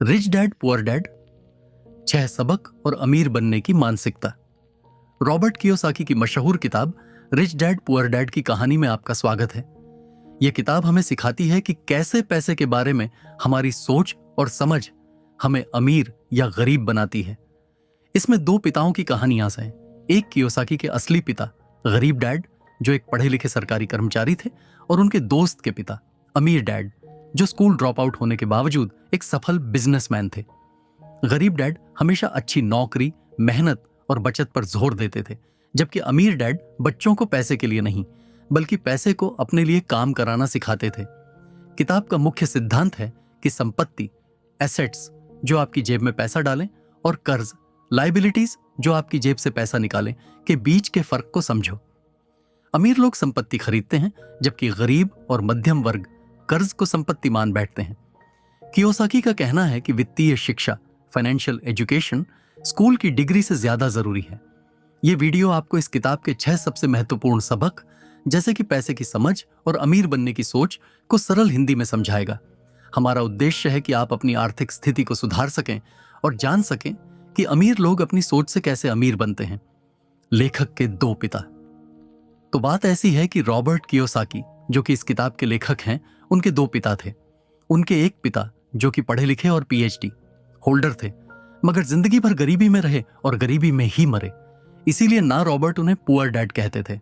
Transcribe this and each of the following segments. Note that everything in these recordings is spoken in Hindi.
रिच डैड पुअर डैड, 6 सबक और अमीर बनने की मानसिकता। रॉबर्ट कियोसाकी की मशहूर किताब रिच डैड पुअर डैड की कहानी में आपका स्वागत है। यह किताब हमें सिखाती है कि कैसे पैसे के बारे में हमारी सोच और समझ हमें अमीर या गरीब बनाती है। इसमें 2 पिताओं की कहानियां हैं। एक कियोसाकी के असली पिता गरीब डैड, जो एक पढ़े लिखे सरकारी कर्मचारी थे, और उनके दोस्त के पिता अमीर डैड, जो स्कूल ड्रॉप आउट होने के बावजूद एक सफल बिजनेसमैन थे। गरीब डैड हमेशा अच्छी नौकरी, मेहनत और बचत पर जोर देते थे, जबकि अमीर डैड बच्चों को पैसे के लिए नहीं, बल्कि पैसे को अपने लिए काम कराना सिखाते थे। किताब का मुख्य सिद्धांत है कि संपत्ति, एसेट्स, जो आपकी जेब में पैसा डालें, और कर्ज, लाइबिलिटीज, जो आपकी जेब से पैसा निकालें, के बीच के फर्क को समझो। अमीर लोग संपत्ति खरीदते हैं, जबकि गरीब और मध्यम वर्ग कर्ज को संपत्ति मान बैठते हैं। कियोसाकी का कहना है कि वित्तीय शिक्षा, फाइनेंशियल एजुकेशन, स्कूल की डिग्री से ज्यादा जरूरी है। यह वीडियो आपको इस किताब के 6 सबसे महत्वपूर्ण सबक, जैसे कि पैसे की समझ और अमीर बनने की सोच, को सरल हिंदी में समझाएगा। हमारा उद्देश्य है कि आप अपनी आर्थिक स्थिति को सुधार सकें और जान सकें कि अमीर लोग अपनी सोच से कैसे अमीर बनते हैं। लेखक के 2 पिता। तो बात ऐसी है कि रॉबर्ट कियोसाकी, जो कि इस किताब के लेखक हैं, उनके 2 पिता थे। उनके एक पिता, जो कि पढ़े लिखे और पीएचडी होल्डर थे, मगर जिंदगी भर गरीबी में रहे और गरीबी में ही मरे। इसीलिए ना रॉबर्ट उन्हें पुअर डैड कहते थे।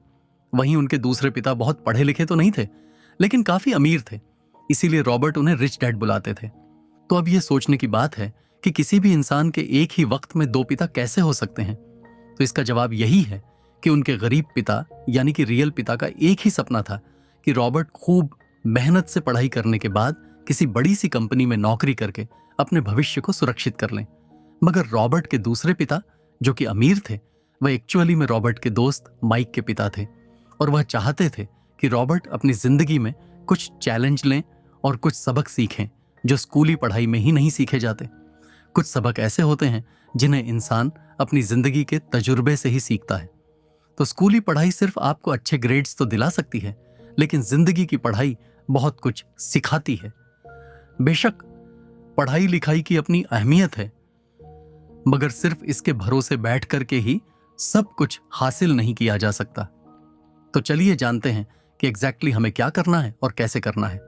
वहीं उनके दूसरे पिता बहुत पढ़े लिखे तो नहीं थे, लेकिन काफी अमीर थे, इसीलिए रॉबर्ट उन्हें रिच डैड बुलाते थे। तो अब यह सोचने की बात है कि किसी भी इंसान के एक ही वक्त में 2 पिता कैसे हो सकते हैं। तो इसका जवाब यही है कि उनके गरीब पिता, यानी कि रियल पिता, का एक ही सपना था कि रॉबर्ट खूब मेहनत से पढ़ाई करने के बाद किसी बड़ी सी कंपनी में नौकरी करके अपने भविष्य को सुरक्षित कर लें। मगर रॉबर्ट के दूसरे पिता, जो कि अमीर थे, वह एक्चुअली में रॉबर्ट के दोस्त माइक के पिता थे, और वह चाहते थे कि रॉबर्ट अपनी जिंदगी में कुछ चैलेंज लें और कुछ सबक सीखें जो स्कूली पढ़ाई में ही नहीं सीखे जाते। कुछ सबक ऐसे होते हैं जिन्हें इंसान अपनी जिंदगी के तजुर्बे से ही सीखता है। तो स्कूली पढ़ाई सिर्फ आपको अच्छे ग्रेड्स तो दिला सकती है, लेकिन जिंदगी की पढ़ाई बहुत कुछ सिखाती है। बेशक पढ़ाई लिखाई की अपनी अहमियत है, मगर सिर्फ इसके भरोसे बैठ करके ही सब कुछ हासिल नहीं किया जा सकता। तो चलिए जानते हैं कि एग्जैक्टली हमें क्या करना है और कैसे करना है।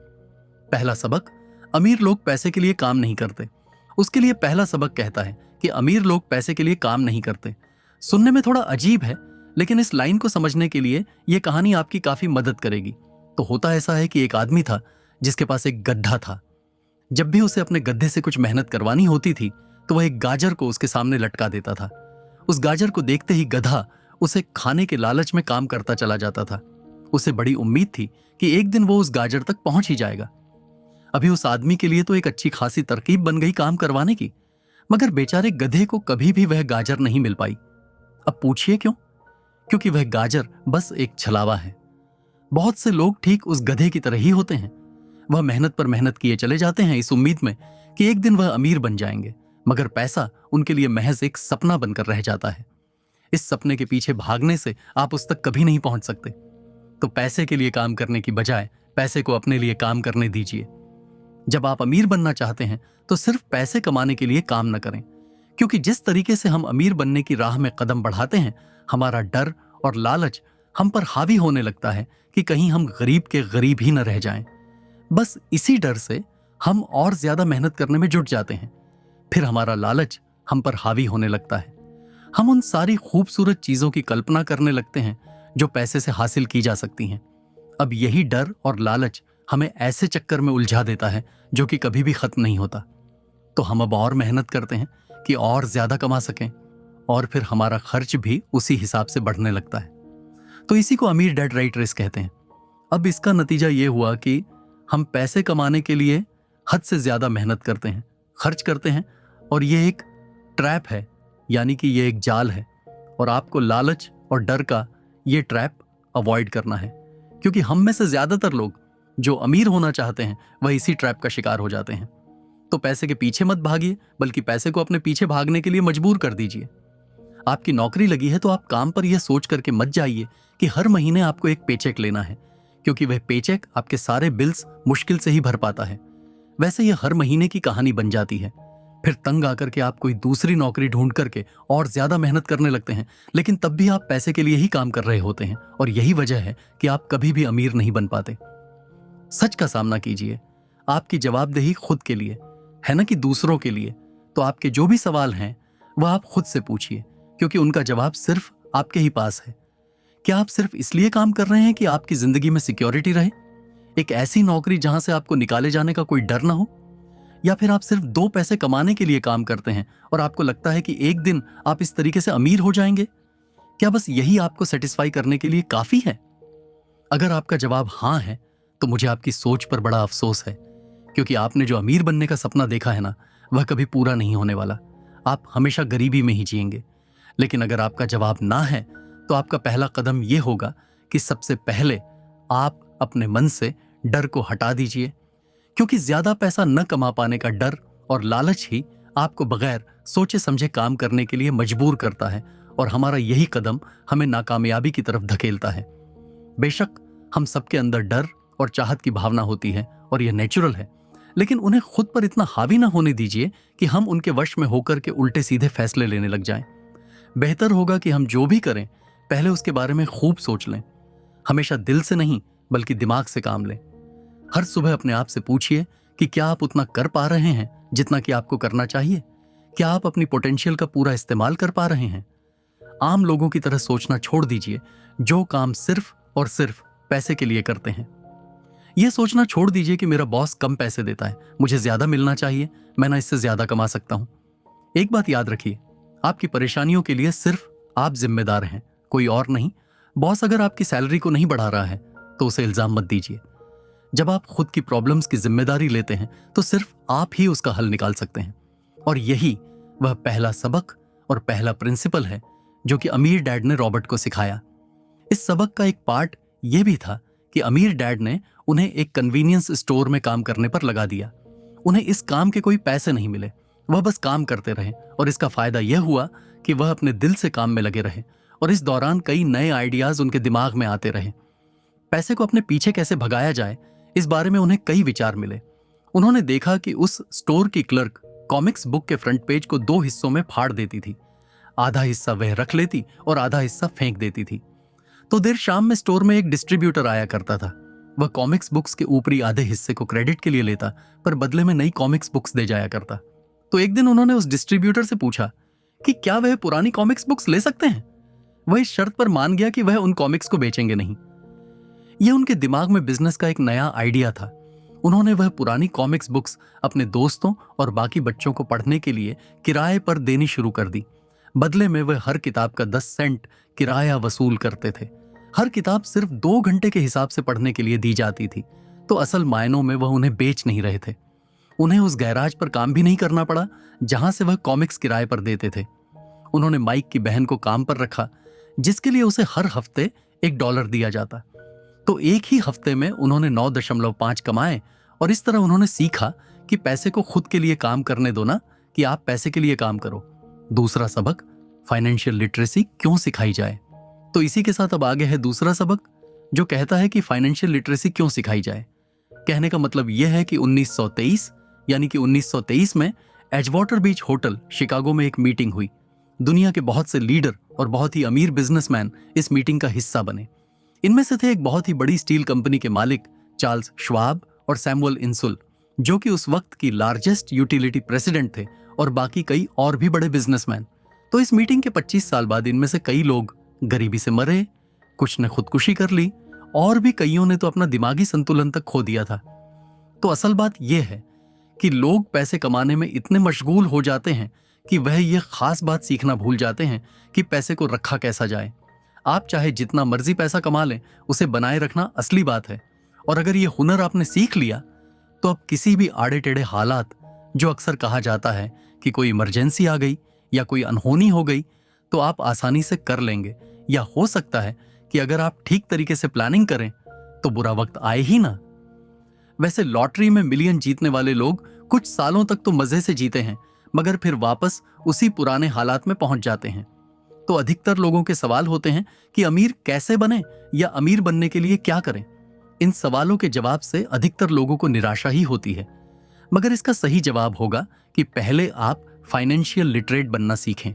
पहला सबक, अमीर लोग पैसे के लिए काम नहीं करते। उसके लिए पहला सबक कहता है कि अमीर लोग पैसे के लिए काम नहीं करते। सुनने में थोड़ा अजीब है, लेकिन इस लाइन को समझने के लिए यह कहानी आपकी काफी मदद करेगी। तो होता ऐसा है कि एक आदमी था जिसके पास एक गड्ढा था। जब भी उसे अपने गड्ढे से कुछ मेहनत करवानी होती थी, तो वह एक गाजर को उसके सामने लटका देता था। उस गाजर को देखते ही गधा उसे खाने के लालच में काम करता चला जाता था। उसे बड़ी उम्मीद थी कि एक दिन वो उस गाजर तक पहुंच ही जाएगा। अभी उस आदमी के लिए तो एक अच्छी खासी तरकीब बन गई काम करवाने की, मगर बेचारे गधे को कभी भी वह गाजर नहीं मिल पाई। अब पूछिए क्यों? क्योंकि वह गाजर बस एक छलावा है। बहुत से लोग ठीक उस गधे की तरह ही होते हैं। वह मेहनत पर मेहनत किए चले जाते हैं इस उम्मीद में कि एक दिन वह अमीर बन जाएंगे, मगर पैसा उनके लिए महज एक सपना बनकर रह जाता है। इस सपने के पीछे भागने से आप उस तक कभी नहीं पहुंच सकते। तो पैसे के लिए काम करने की बजाय पैसे को अपने लिए काम करने दीजिए। जब आप अमीर बनना चाहते हैं तो सिर्फ पैसे कमाने के लिए काम न करें, क्योंकि जिस तरीके से हम अमीर बनने की राह में कदम बढ़ाते हैं, हमारा डर और लालच हम पर हावी होने लगता है कि कहीं हम गरीब के गरीब ही न रह जाएं। बस इसी डर से हम और ज्यादा मेहनत करने में जुट जाते हैं। फिर हमारा लालच हम पर हावी होने लगता है। हम उन सारी खूबसूरत चीजों की कल्पना करने लगते हैं जो पैसे से हासिल की जा सकती हैं। अब यही डर और लालच हमें ऐसे चक्कर में उलझा देता है जो कि कभी भी खत्म नहीं होता। तो हम अब और मेहनत करते हैं कि और ज्यादा कमा सकें, और फिर हमारा खर्च भी उसी हिसाब से बढ़ने लगता है। तो इसी को अमीर डैड राइट रेस कहते हैं। अब इसका नतीजा ये हुआ कि हम पैसे कमाने के लिए हद से ज्यादा मेहनत करते हैं, खर्च करते हैं, और ये एक ट्रैप है, यानी कि ये एक जाल है, और आपको लालच और डर का ये ट्रैप अवॉइड करना है। क्योंकि हम में से ज्यादातर लोग जो अमीर होना चाहते हैं वह इसी ट्रैप का शिकार हो जाते हैं। तो पैसे के पीछे मत भागिए, बल्कि पैसे को अपने पीछे भागने के लिए मजबूर कर दीजिए। आपकी नौकरी लगी है तो आप काम पर यह सोच करके मत जाइए कि हर महीने आपको एक पेचेक लेना है, क्योंकि वह पेचेक आपके सारे बिल्स मुश्किल से ही भर पाता है। वैसे यह हर महीने की कहानी बन जाती है। फिर तंग आकर के आप कोई दूसरी नौकरी ढूंढ करके और ज्यादा मेहनत करने लगते हैं, लेकिन तब भी आप पैसे के लिए ही काम कर रहे होते हैं और यही वजह है कि आप कभी भी अमीर नहीं बन पाते। सच का सामना कीजिए। आपकी जवाबदेही खुद के लिए है ना कि दूसरों के लिए। तो आपके जो भी सवाल हैं वह आप खुद से पूछिए, क्योंकि उनका जवाब सिर्फ आपके ही पास है। क्या आप सिर्फ इसलिए काम कर रहे हैं कि आपकी जिंदगी में सिक्योरिटी रहे, एक ऐसी नौकरी जहां से आपको निकाले जाने का कोई डर ना हो, या फिर आप सिर्फ 2 पैसे कमाने के लिए काम करते हैं और आपको लगता है कि एक दिन आप इस तरीके से अमीर हो जाएंगे? क्या बस यही आपको सेटिस्फाई करने के लिए काफी है? अगर आपका जवाब हाँ है तो मुझे आपकी सोच पर बड़ा अफसोस है, क्योंकि आपने जो अमीर बनने का सपना देखा है ना, वह कभी पूरा नहीं होने वाला। आप हमेशा गरीबी में ही जिएंगे। लेकिन अगर आपका जवाब ना है तो आपका पहला कदम यह होगा कि सबसे पहले आप अपने मन से डर को हटा दीजिए, क्योंकि ज्यादा पैसा न कमा पाने का डर और लालच ही आपको बगैर सोचे समझे काम करने के लिए मजबूर करता है, और हमारा यही कदम हमें नाकामयाबी की तरफ धकेलता है। बेशक हम सबके अंदर डर और चाहत की भावना होती है और यह नेचुरल है, लेकिन उन्हें खुद पर इतना हावी ना होने दीजिए कि हम उनके वश में होकर के उल्टे सीधे फैसले लेने लग जाएं। बेहतर होगा कि हम जो भी करें पहले उसके बारे में खूब सोच लें। हमेशा दिल से नहीं बल्कि दिमाग से काम लें। हर सुबह अपने आप से पूछिए कि क्या आप उतना कर पा रहे हैं जितना कि आपको करना चाहिए? क्या आप अपनी पोटेंशियल का पूरा इस्तेमाल कर पा रहे हैं? आम लोगों की तरह सोचना छोड़ दीजिए जो काम सिर्फ और सिर्फ पैसे के लिए करते हैं। यह सोचना छोड़ दीजिए कि मेरा बॉस कम पैसे देता है, मुझे ज्यादा मिलना चाहिए, मैं ना इससे ज्यादा कमा सकता हूं। एक बात याद रखिए, आपकी परेशानियों के लिए सिर्फ आप जिम्मेदार हैं, कोई और नहीं। बॉस अगर आपकी सैलरी को नहीं बढ़ा रहा है तो उसे इल्जाम मत दीजिए। जब आप खुद की प्रॉब्लम्स की जिम्मेदारी लेते हैं तो सिर्फ आप ही उसका हल निकाल सकते हैं। और यही वह पहला सबक और पहला प्रिंसिपल है जो कि अमीर डैड ने रॉबर्ट को सिखाया। इस सबक का एक पार्ट यह भी था कि अमीर डैड ने उन्हें एक कन्वीनियंस स्टोर में काम करने पर लगा दिया। उन्हें इस काम के कोई पैसे नहीं मिले, वह बस काम करते रहे, और इसका फायदा यह हुआ कि वह अपने दिल से काम में लगे रहे, और इस दौरान कई नए आइडियाज उनके दिमाग में आते रहे। पैसे को अपने पीछे कैसे भगाया जाए, इस बारे में उन्हें कई विचार मिले। उन्होंने देखा कि उस स्टोर की क्लर्क कॉमिक्स बुक के फ्रंट पेज को 2 हिस्सों में फाड़ देती थी। आधा हिस्सा वह रख लेती और आधा हिस्सा फेंक देती थी। तो देर शाम में स्टोर में एक डिस्ट्रीब्यूटर आया करता था। वह कॉमिक्स बुक्स के ऊपरी आधे हिस्से को क्रेडिट के लिए लेता, पर बदले में नई कॉमिक्स बुक्स दे जाया करता। तो एक दिन उन्होंने उस डिस्ट्रीब्यूटर से पूछा कि क्या वह पुरानी कॉमिक्स बुक्स ले सकते हैं। वह इस शर्त पर मान गया कि वह उन कॉमिक्स को बेचेंगे नहीं। यह उनके दिमाग में बिजनेस का एक नया आइडिया था। उन्होंने वह पुरानी कॉमिक्स बुक्स अपने दोस्तों और बाकी बच्चों को पढ़ने के लिए किराए पर देनी शुरू कर दी। बदले में वह हर किताब का 10 सेंट किराया वसूल करते थे। हर किताब सिर्फ 2 घंटे के हिसाब से पढ़ने के लिए दी जाती थी, तो असल मायनों में वह उन्हें बेच नहीं रहे थे। उन्हें उस गैराज पर काम भी नहीं करना पड़ा जहां से वह कॉमिक्स किराए पर देते थे। उन्होंने माइक की बहन को काम पर रखा, जिसके लिए उसे हर हफ्ते $1 दिया जाता। तो एक ही हफ्ते में उन्होंने 9.5 कमाए, और इस तरह उन्होंने सीखा कि पैसे को खुद के लिए काम करने दो ना कि आप पैसे के लिए काम करो। दूसरा सबक, फाइनेंशियल लिटरेसी क्यों सिखाई जाए। तो इसी के साथ अब आगे है दूसरा सबक, जो कहता है कि फाइनेंशियल लिटरेसी क्यों सिखाई जाए। कहने का मतलब यह है कि 1923 यानी कि 1923 में एजवाटर बीच होटल शिकागो में एक मीटिंग हुई। दुनिया के बहुत से लीडर और बहुत ही अमीर बिजनेसमैन इस मीटिंग का हिस्सा बने। इनमें से थे एक बहुत ही बड़ी स्टील कंपनी के मालिक चार्ल्स श्वाब और सैमुअल इंसुल, जो कि उस वक्त की लार्जेस्ट यूटिलिटी प्रेसिडेंट थे, और बाकी कई और भी बड़े बिजनेसमैन। तो इस मीटिंग के 25 साल बाद इनमें से कई लोग गरीबी से मरे, कुछ ने खुदकुशी कर ली, और भी कईयों ने तो अपना दिमागी संतुलन तक खो दिया था। तो असल बात यह है कि लोग पैसे कमाने में इतने मशगूल हो जाते हैं कि वह यह खास बात सीखना भूल जाते हैं कि पैसे को रखा कैसा जाए। आप चाहे जितना मर्जी पैसा कमा लें, उसे बनाए रखना असली बात है। और अगर यह हुनर आपने सीख लिया तो अब किसी भी आड़े टेढ़े हालात, जो अक्सर कहा जाता है कि कोई इमरजेंसी आ गई या कोई अनहोनी हो गई, तो आप आसानी से कर लेंगे। या हो सकता है कि अगर आप ठीक तरीके से प्लानिंग करें तो बुरा वक्त आए ही ना। वैसे लॉटरी में मिलियन जीतने वाले लोग कुछ सालों तक तो मजे से जीते हैं, मगर फिर वापस उसी पुराने हालात में पहुंच जाते हैं। तो अधिकतर लोगों के सवाल होते हैं कि अमीर कैसे बने या अमीर बनने के लिए क्या करें। इन सवालों के जवाब से अधिकतर लोगों को निराशा ही होती है, मगर इसका सही जवाब होगा कि पहले आप फाइनेंशियल लिटरेट बनना सीखें।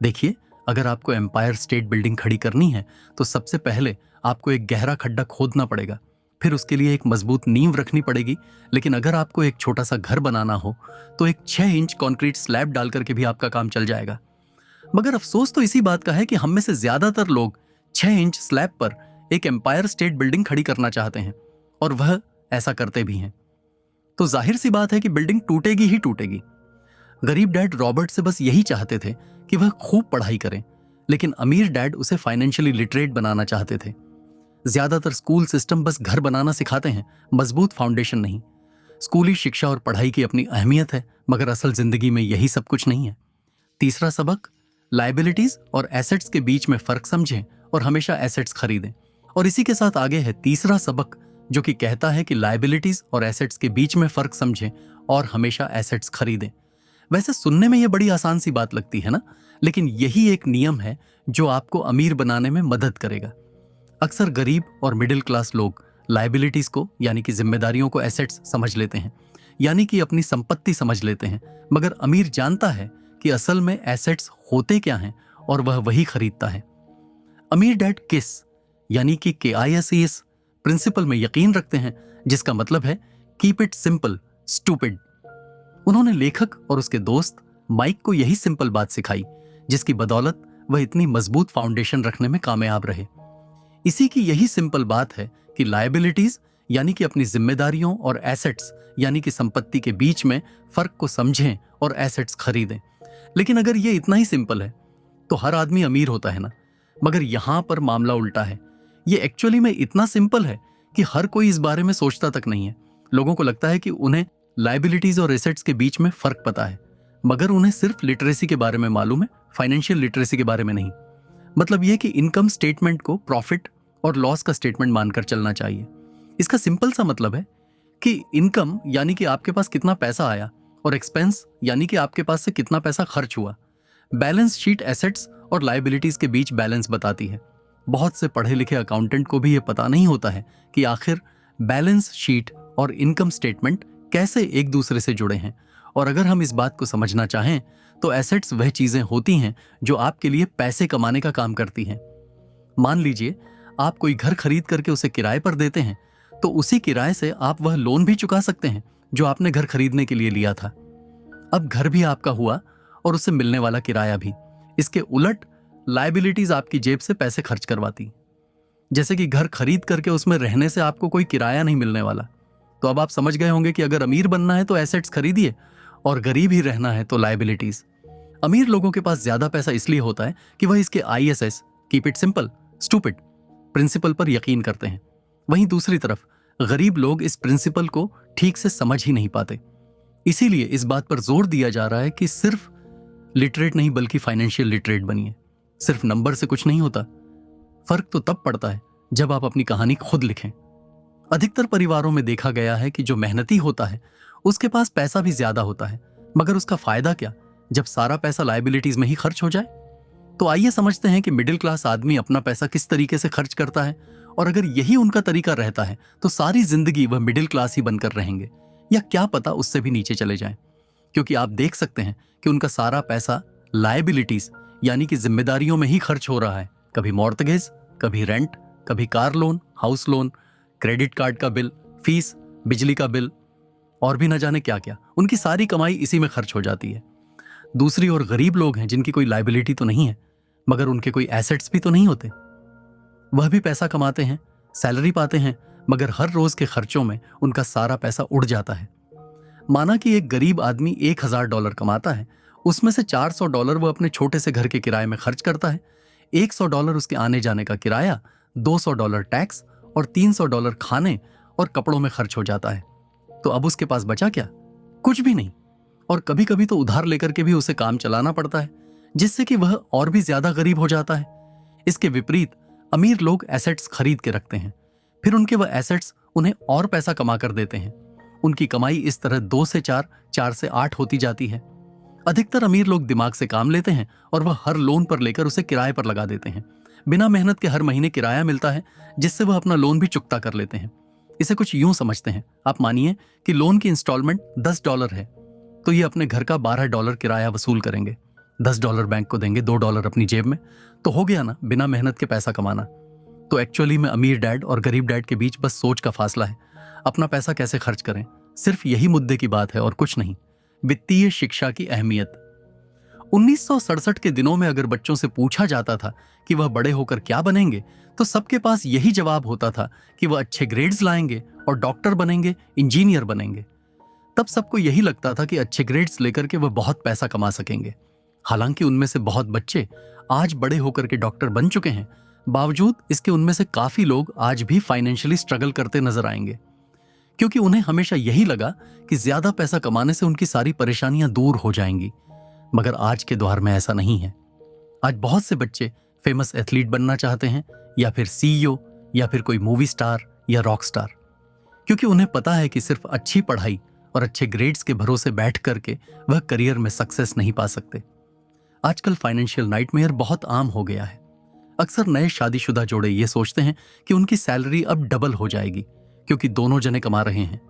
देखिए, अगर आपको एम्पायर स्टेट बिल्डिंग खड़ी करनी है तो सबसे पहले आपको एक गहरा खड्डा खोदना पड़ेगा, फिर उसके लिए एक मजबूत नींव रखनी पड़ेगी। लेकिन अगर आपको एक छोटा सा घर बनाना हो तो एक 6 इंच कंक्रीट स्लैब डाल करके भी आपका काम चल जाएगा। मगर अफसोस तो इसी बात का है कि हम में से ज्यादातर लोग 6 इंच स्लैब पर एक एम्पायर स्टेट बिल्डिंग खड़ी करना चाहते हैं, और वह ऐसा करते भी हैं। तो जाहिर सी बात है कि बिल्डिंग टूटेगी ही टूटेगी। गरीब डैड रॉबर्ट से बस यही चाहते थे कि वह खूब पढ़ाई करें, लेकिन अमीर डैड उसे फाइनेंशियली लिटरेट बनाना चाहते थे। ज्यादातर स्कूल सिस्टम बस घर बनाना सिखाते हैं, मजबूत फाउंडेशन नहीं। स्कूली शिक्षा और पढ़ाई की अपनी अहमियत है, मगर असल जिंदगी में यही सब कुछ नहीं है। तीसरा सबक, लायबिलिटीज और एसेट्स के बीच में फर्क समझें और हमेशा एसेट्स खरीदें। और इसी के साथ आगे है तीसरा सबक, जो कि कहता है कि लायबिलिटीज और एसेट्स के बीच में फर्क समझें और हमेशा एसेट्स खरीदें। वैसे सुनने में यह बड़ी आसान सी बात लगती है ना, लेकिन यही एक नियम है जो आपको अमीर बनाने में मदद करेगा। अक्सर गरीब और मिडिल क्लास लोग लायबिलिटीज को यानी कि जिम्मेदारियों को एसेट्स समझ लेते हैं, यानी कि अपनी संपत्ति समझ लेते हैं। मगर अमीर जानता है कि असल में एसेट्स होते क्या हैं और वह वही खरीदता है। अमीर डैड किस यानी कि KISS प्रिंसिपल में यकीन रखते हैं, जिसका मतलब है कीप इट सिंपल स्टूपिड। उन्होंने लेखक और उसके दोस्त माइक को यही सिंपल बात सिखाई, जिसकी बदौलत वह इतनी मजबूत फाउंडेशन रखने में कामयाब रहे। इसी की यही सिंपल बात है कि लायबिलिटीज यानी कि अपनी जिम्मेदारियों और एसेट्स यानी कि संपत्ति के बीच में फर्क को समझें और एसेट्स खरीदें। लेकिन अगर ये इतना ही सिंपल है तो हर आदमी अमीर होता है ना। मगर यहां पर मामला उल्टा है। ये एक्चुअली में इतना सिंपल है कि हर कोई इस बारे में सोचता तक नहीं है। लोगों को लगता है कि उन्हें लायबिलिटीज और एसेट्स के बीच में फर्क पता है, मगर उन्हें सिर्फ लिटरेसी के बारे में मालूम है, फाइनेंशियल लिटरेसी के बारे में नहीं। मतलब यह कि इनकम स्टेटमेंट को प्रॉफिट और लॉस का स्टेटमेंट मानकर चलना चाहिए। इसका सिंपल सा मतलब है कि इनकम यानी कि आपके पास कितना पैसा आया, और एक्सपेंस यानी कि आपके पास से कितना पैसा खर्च हुआ। बैलेंस शीट एसेट्स और लायबिलिटीज के बीच बैलेंस बताती है। बहुत से पढ़े लिखे अकाउंटेंट को भी यह पता नहीं होता है कि आखिर बैलेंस शीट और इनकम स्टेटमेंट कैसे एक दूसरे से जुड़े हैं। और अगर हम इस बात को समझना चाहें तो एसेट्स वह चीजें होती हैं जो आपके लिए पैसे कमाने का काम करती हैं। मान लीजिए आप कोई घर खरीद करके उसे किराए पर देते हैं, तो उसी किराए से आप वह लोन भी चुका सकते हैं जो आपने घर खरीदने के लिए लिया था। अब घर भी आपका हुआ और उससे मिलने वाला किराया भी। इसके उलट लायबिलिटीज आपकी जेब से पैसे खर्च करवाती। जैसे कि घर खरीद करके उसमें रहने से आपको कोई किराया नहीं मिलने वाला। तो अब आप समझ गए होंगे कि अगर अमीर बनना है तो एसेट्स खरीदिए और गरीब ही रहना है तो लायबिलिटीज। अमीर लोगों के पास ज्यादा पैसा इसलिए होता है कि वह इसके ISS keep it simple stupid principle पर यकीन करते हैं। वहीं दूसरी तरफ गरीब लोग इस प्रिंसिपल को ठीक से समझ ही नहीं पाते। इसीलिए इस बात पर जोर दिया जा रहा है कि सिर्फ लिटरेट नहीं बल्कि फाइनेंशियल लिटरेट बनिए। सिर्फ नंबर से कुछ नहीं होता। फर्क तो तब पड़ता है जब आप अपनी कहानी खुद लिखें। अधिकतर परिवारों में देखा गया है कि जो मेहनती होता है उसके पास पैसा भी ज्यादा होता है, मगर उसका फायदा क्या जब सारा पैसा लायबिलिटीज में ही खर्च हो जाए। तो आइए समझते हैं कि मिडिल क्लास आदमी अपना पैसा किस तरीके से खर्च करता है, और अगर यही उनका तरीका रहता है तो सारी जिंदगी वह मिडिल क्लास ही बनकर रहेंगे, या क्या पता उससे भी नीचे चले जाएं। क्योंकि आप देख सकते हैं कि उनका सारा पैसा लायबिलिटीज यानी कि जिम्मेदारियों में ही खर्च हो रहा है। कभी मॉर्टगेज, कभी रेंट, कभी car loan, house loan, credit card का बिल, फीस, बिजली का बिल और भी न जाने क्या क्या। उनकी सारी कमाई इसी में खर्च हो जाती है। दूसरी ओर गरीब लोग हैं जिनकी कोई लायबिलिटी तो नहीं है, मगर उनके कोई एसेट्स भी तो नहीं होते। वह भी पैसा कमाते हैं, सैलरी पाते हैं, मगर हर रोज के खर्चों में उनका सारा पैसा उड़ जाता है। माना कि एक गरीब आदमी $1000 कमाता है, उसमें से $400 वो अपने छोटे से घर के किराए में खर्च करता है, $100 उसके आने जाने का किराया, $200 टैक्स और $300 खाने और कपड़ों में खर्च हो जाता है। तो अब उसके पास बचा क्या? कुछ भी नहीं। और कभी कभी तो उधार लेकर के भी उसे काम चलाना पड़ता है, जिससे कि वह और भी ज्यादा गरीब हो जाता है। इसके विपरीत अमीर लोग एसेट्स खरीद के रखते हैं, फिर उनके वह एसेट्स उन्हें और पैसा कमा कर देते हैं। उनकी कमाई इस तरह 2 से 4, 4 से 8 होती जाती है। अधिकतर अमीर लोग दिमाग से काम लेते हैं और वह हर लोन पर लेकर उसे किराए पर लगा देते हैं। बिना मेहनत के हर महीने किराया मिलता है, जिससे वह अपना लोन भी चुकता कर लेते हैं। इसे कुछ यूं समझते हैं, आप मानिए कि लोन की इंस्टॉलमेंट $10 है, तो ये अपने घर का $12 किराया वसूल करेंगे, $10 बैंक को देंगे, $2 अपनी जेब में, तो हो गया ना बिना मेहनत के पैसा कमाना। तो एक्चुअली में अमीर डैड और गरीब डैड के बीच बस सोच का फासला है। अपना पैसा कैसे खर्च करें, सिर्फ यही मुद्दे की बात है और कुछ नहीं। वित्तीय शिक्षा की अहमियत। 1967 के दिनों में अगर बच्चों से पूछा जाता था कि वह बड़े होकर क्या बनेंगे, तो सबके पास यही जवाब होता था कि वह अच्छे ग्रेड्स लाएंगे और डॉक्टर बनेंगे, इंजीनियर बनेंगे। तब सबको यही लगता था कि अच्छे ग्रेड्स लेकर के वह बहुत पैसा कमा सकेंगे। हालांकि उनमें से बहुत बच्चे आज बड़े होकर के डॉक्टर बन चुके हैं, बावजूद इसके उनमें से काफी लोग आज भी फाइनेंशियली स्ट्रगल करते नजर आएंगे, क्योंकि उन्हें हमेशा यही लगा कि ज्यादा पैसा कमाने से उनकी सारी परेशानियां दूर हो जाएंगी। मगर आज के दौर में ऐसा नहीं है। आज बहुत से बच्चे फेमस एथलीट बनना चाहते हैं, या फिर सीईओ, या फिर कोई मूवी स्टार या रॉक स्टार, क्योंकि उन्हें पता है कि सिर्फ अच्छी पढ़ाई और अच्छे ग्रेड्स के भरोसे बैठ करके वह करियर में सक्सेस नहीं पा सकते। आजकल फाइनेंशियल नाइटमेयर बहुत आम हो गया है। अक्सर नए शादीशुदा जोड़े ये सोचते हैं कि उनकी सैलरी अब डबल हो जाएगी, क्योंकि दोनों जने कमा रहे हैं।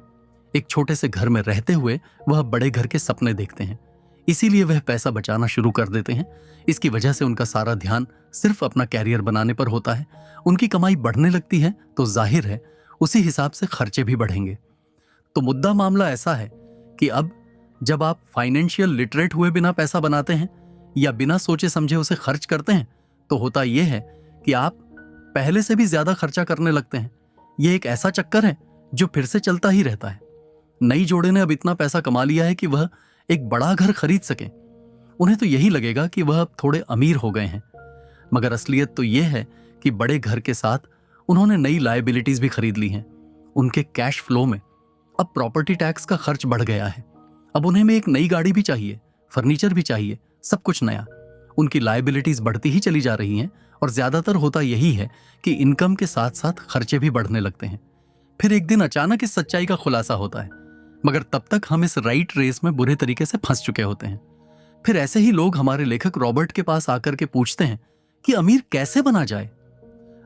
एक छोटे से घर में रहते हुए वह बड़े घर के सपने देखते हैं, इसीलिए वह पैसा बचाना शुरू कर देते हैं। इसकी वजह से उनका सारा ध्यान सिर्फ अपना कैरियर बनाने पर होता है। उनकी कमाई बढ़ने लगती है तो जाहिर है उसी हिसाब से खर्चे भी बढ़ेंगे। तो मुद्दा मामला ऐसा है कि अब जब आप फाइनेंशियल लिटरेट हुए बिना पैसा बनाते हैं या बिना सोचे समझे उसे खर्च करते हैं, तो होता यह है कि आप पहले से भी ज्यादा खर्चा करने लगते हैं। यह एक ऐसा चक्कर है जो फिर से चलता ही रहता है। नई जोड़े ने अब इतना पैसा कमा लिया है कि वह एक बड़ा घर खरीद सके। उन्हें तो यही लगेगा कि वह अब थोड़े अमीर हो गए हैं, मगर असलियत तो यह है कि बड़े घर के साथ उन्होंने नई लायबिलिटीज भी खरीद ली हैं। उनके कैश फ्लो में अब प्रॉपर्टी टैक्स का खर्च बढ़ गया है। अब उन्हें में एक नई गाड़ी भी चाहिए, फर्नीचर भी चाहिए, सब कुछ नया। उनकी लायबिलिटीज बढ़ती ही चली जा रही हैं और ज्यादातर होता यही है कि इनकम के साथ साथ खर्चे भी बढ़ने लगते हैं। फिर एक दिन अचानक इस सच्चाई का खुलासा होता है, मगर तब तक हम इस राइट रेस में बुरे तरीके से फंस चुके होते हैं। फिर ऐसे ही लोग हमारे लेखक रॉबर्ट के पास आकर के पूछते हैं कि अमीर कैसे बना जाए।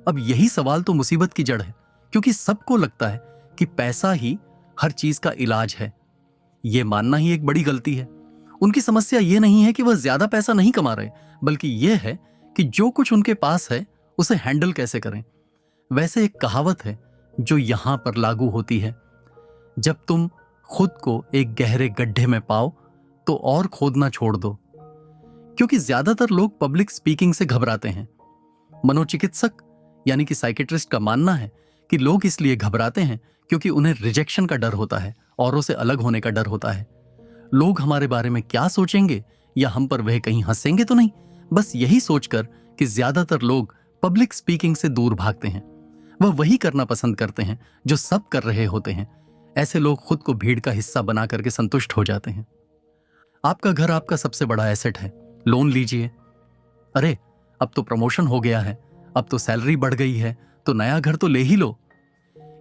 अब यही सवाल तो मुसीबत की जड़ है, क्योंकि सबको लगता है कि पैसा ही हर चीज का इलाज है। यह मानना ही एक बड़ी गलती है। उनकी समस्या यह नहीं है कि वह ज्यादा पैसा नहीं कमा रहे, बल्कि यह है कि जो कुछ उनके पास है उसे हैंडल कैसे करें। वैसे एक कहावत है जो यहां पर लागू होती है, जब तुम खुद को एक गहरे गड्ढे में पाओ तो और खोदना छोड़ दो। क्योंकि ज्यादातर लोग पब्लिक स्पीकिंग से घबराते हैं। मनोचिकित्सक यानी कि साइकेट्रिस्ट का मानना है कि लोग इसलिए घबराते हैं क्योंकि उन्हें रिजेक्शन का डर होता है, औरों से अलग होने का डर होता है। लोग हमारे बारे में क्या सोचेंगे, या हम पर वह कहीं हंसेंगे तो नहीं, बस यही सोचकर कि ज्यादातर लोग पब्लिक स्पीकिंग से दूर भागते हैं। वह वही करना पसंद करते हैं जो सब कर रहे होते हैं। ऐसे लोग खुद को भीड़ का हिस्सा बना करके संतुष्ट हो जाते हैं। आपका घर आपका सबसे बड़ा एसेट है, लोन लीजिए। अरे अब तो प्रमोशन हो गया है, अब तो सैलरी बढ़ गई है, तो नया घर तो ले ही लो।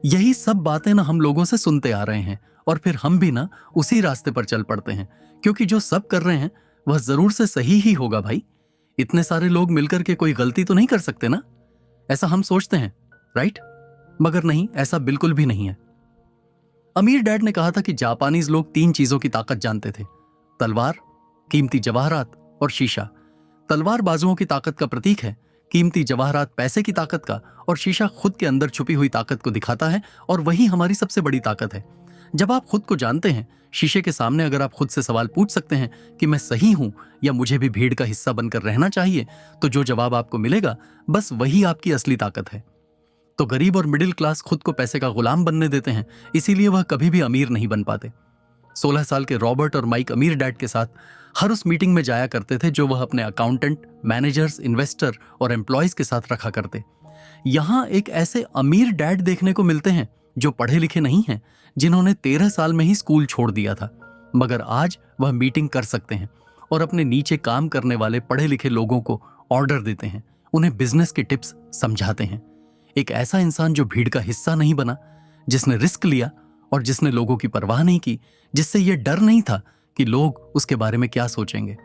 यही सब बातें ना हम लोगों से सुनते आ रहे हैं, और फिर हम भी ना उसी रास्ते पर चल पड़ते हैं, क्योंकि जो सब कर रहे हैं वह जरूर से सही ही होगा भाई। इतने सारे लोग मिलकर के कोई गलती तो नहीं कर सकते ना, ऐसा हम सोचते हैं, राइट? मगर नहीं, ऐसा बिल्कुल भी नहीं है। अमीर डैड ने कहा था कि जापानीज लोग 3 चीजों की ताकत जानते थे: तलवार, कीमती जवाहरात और शीशा। तलवार बाजुओं की ताकत का प्रतीक है, कीमती जवाहरात पैसे की ताकत का, और शीशा खुद के अंदर छुपी हुई ताकत को दिखाता है, और वही हमारी सबसे बड़ी ताकत है। जब आप खुद को जानते हैं, शीशे के सामने अगर आप खुद से सवाल पूछ सकते हैं कि मैं सही हूं या मुझे भी भीड़ का हिस्सा बनकर रहना चाहिए, तो जो जवाब आपको मिलेगा बस वही आपकी असली ताकत है। तो गरीब और मिडिल क्लास खुद को पैसे का गुलाम बनने देते हैं, इसीलिए वह कभी भी अमीर नहीं बन पाते। 16 साल के रॉबर्ट और माइक अमीर डैड के साथ हर उस मीटिंग में जाया करते थे जो वह अपने अकाउंटेंट, मैनेजर्स, इन्वेस्टर और एम्प्लॉयज के साथ रखा करते। यहां एक ऐसे अमीर डैड देखने को मिलते हैं जो पढ़े लिखे नहीं हैं, जिन्होंने 13 साल में ही स्कूल छोड़ दिया था, मगर आज वह मीटिंग कर सकते हैं और अपने नीचे काम करने वाले पढ़े लिखे लोगों को ऑर्डर देते हैं, उन्हें बिजनेस के टिप्स समझाते हैं। एक ऐसा इंसान जो भीड़ का हिस्सा नहीं बना, जिसने रिस्क लिया और जिसने लोगों की परवाह नहीं की, जिससे यह डर नहीं था कि लोग उसके बारे में क्या सोचेंगे।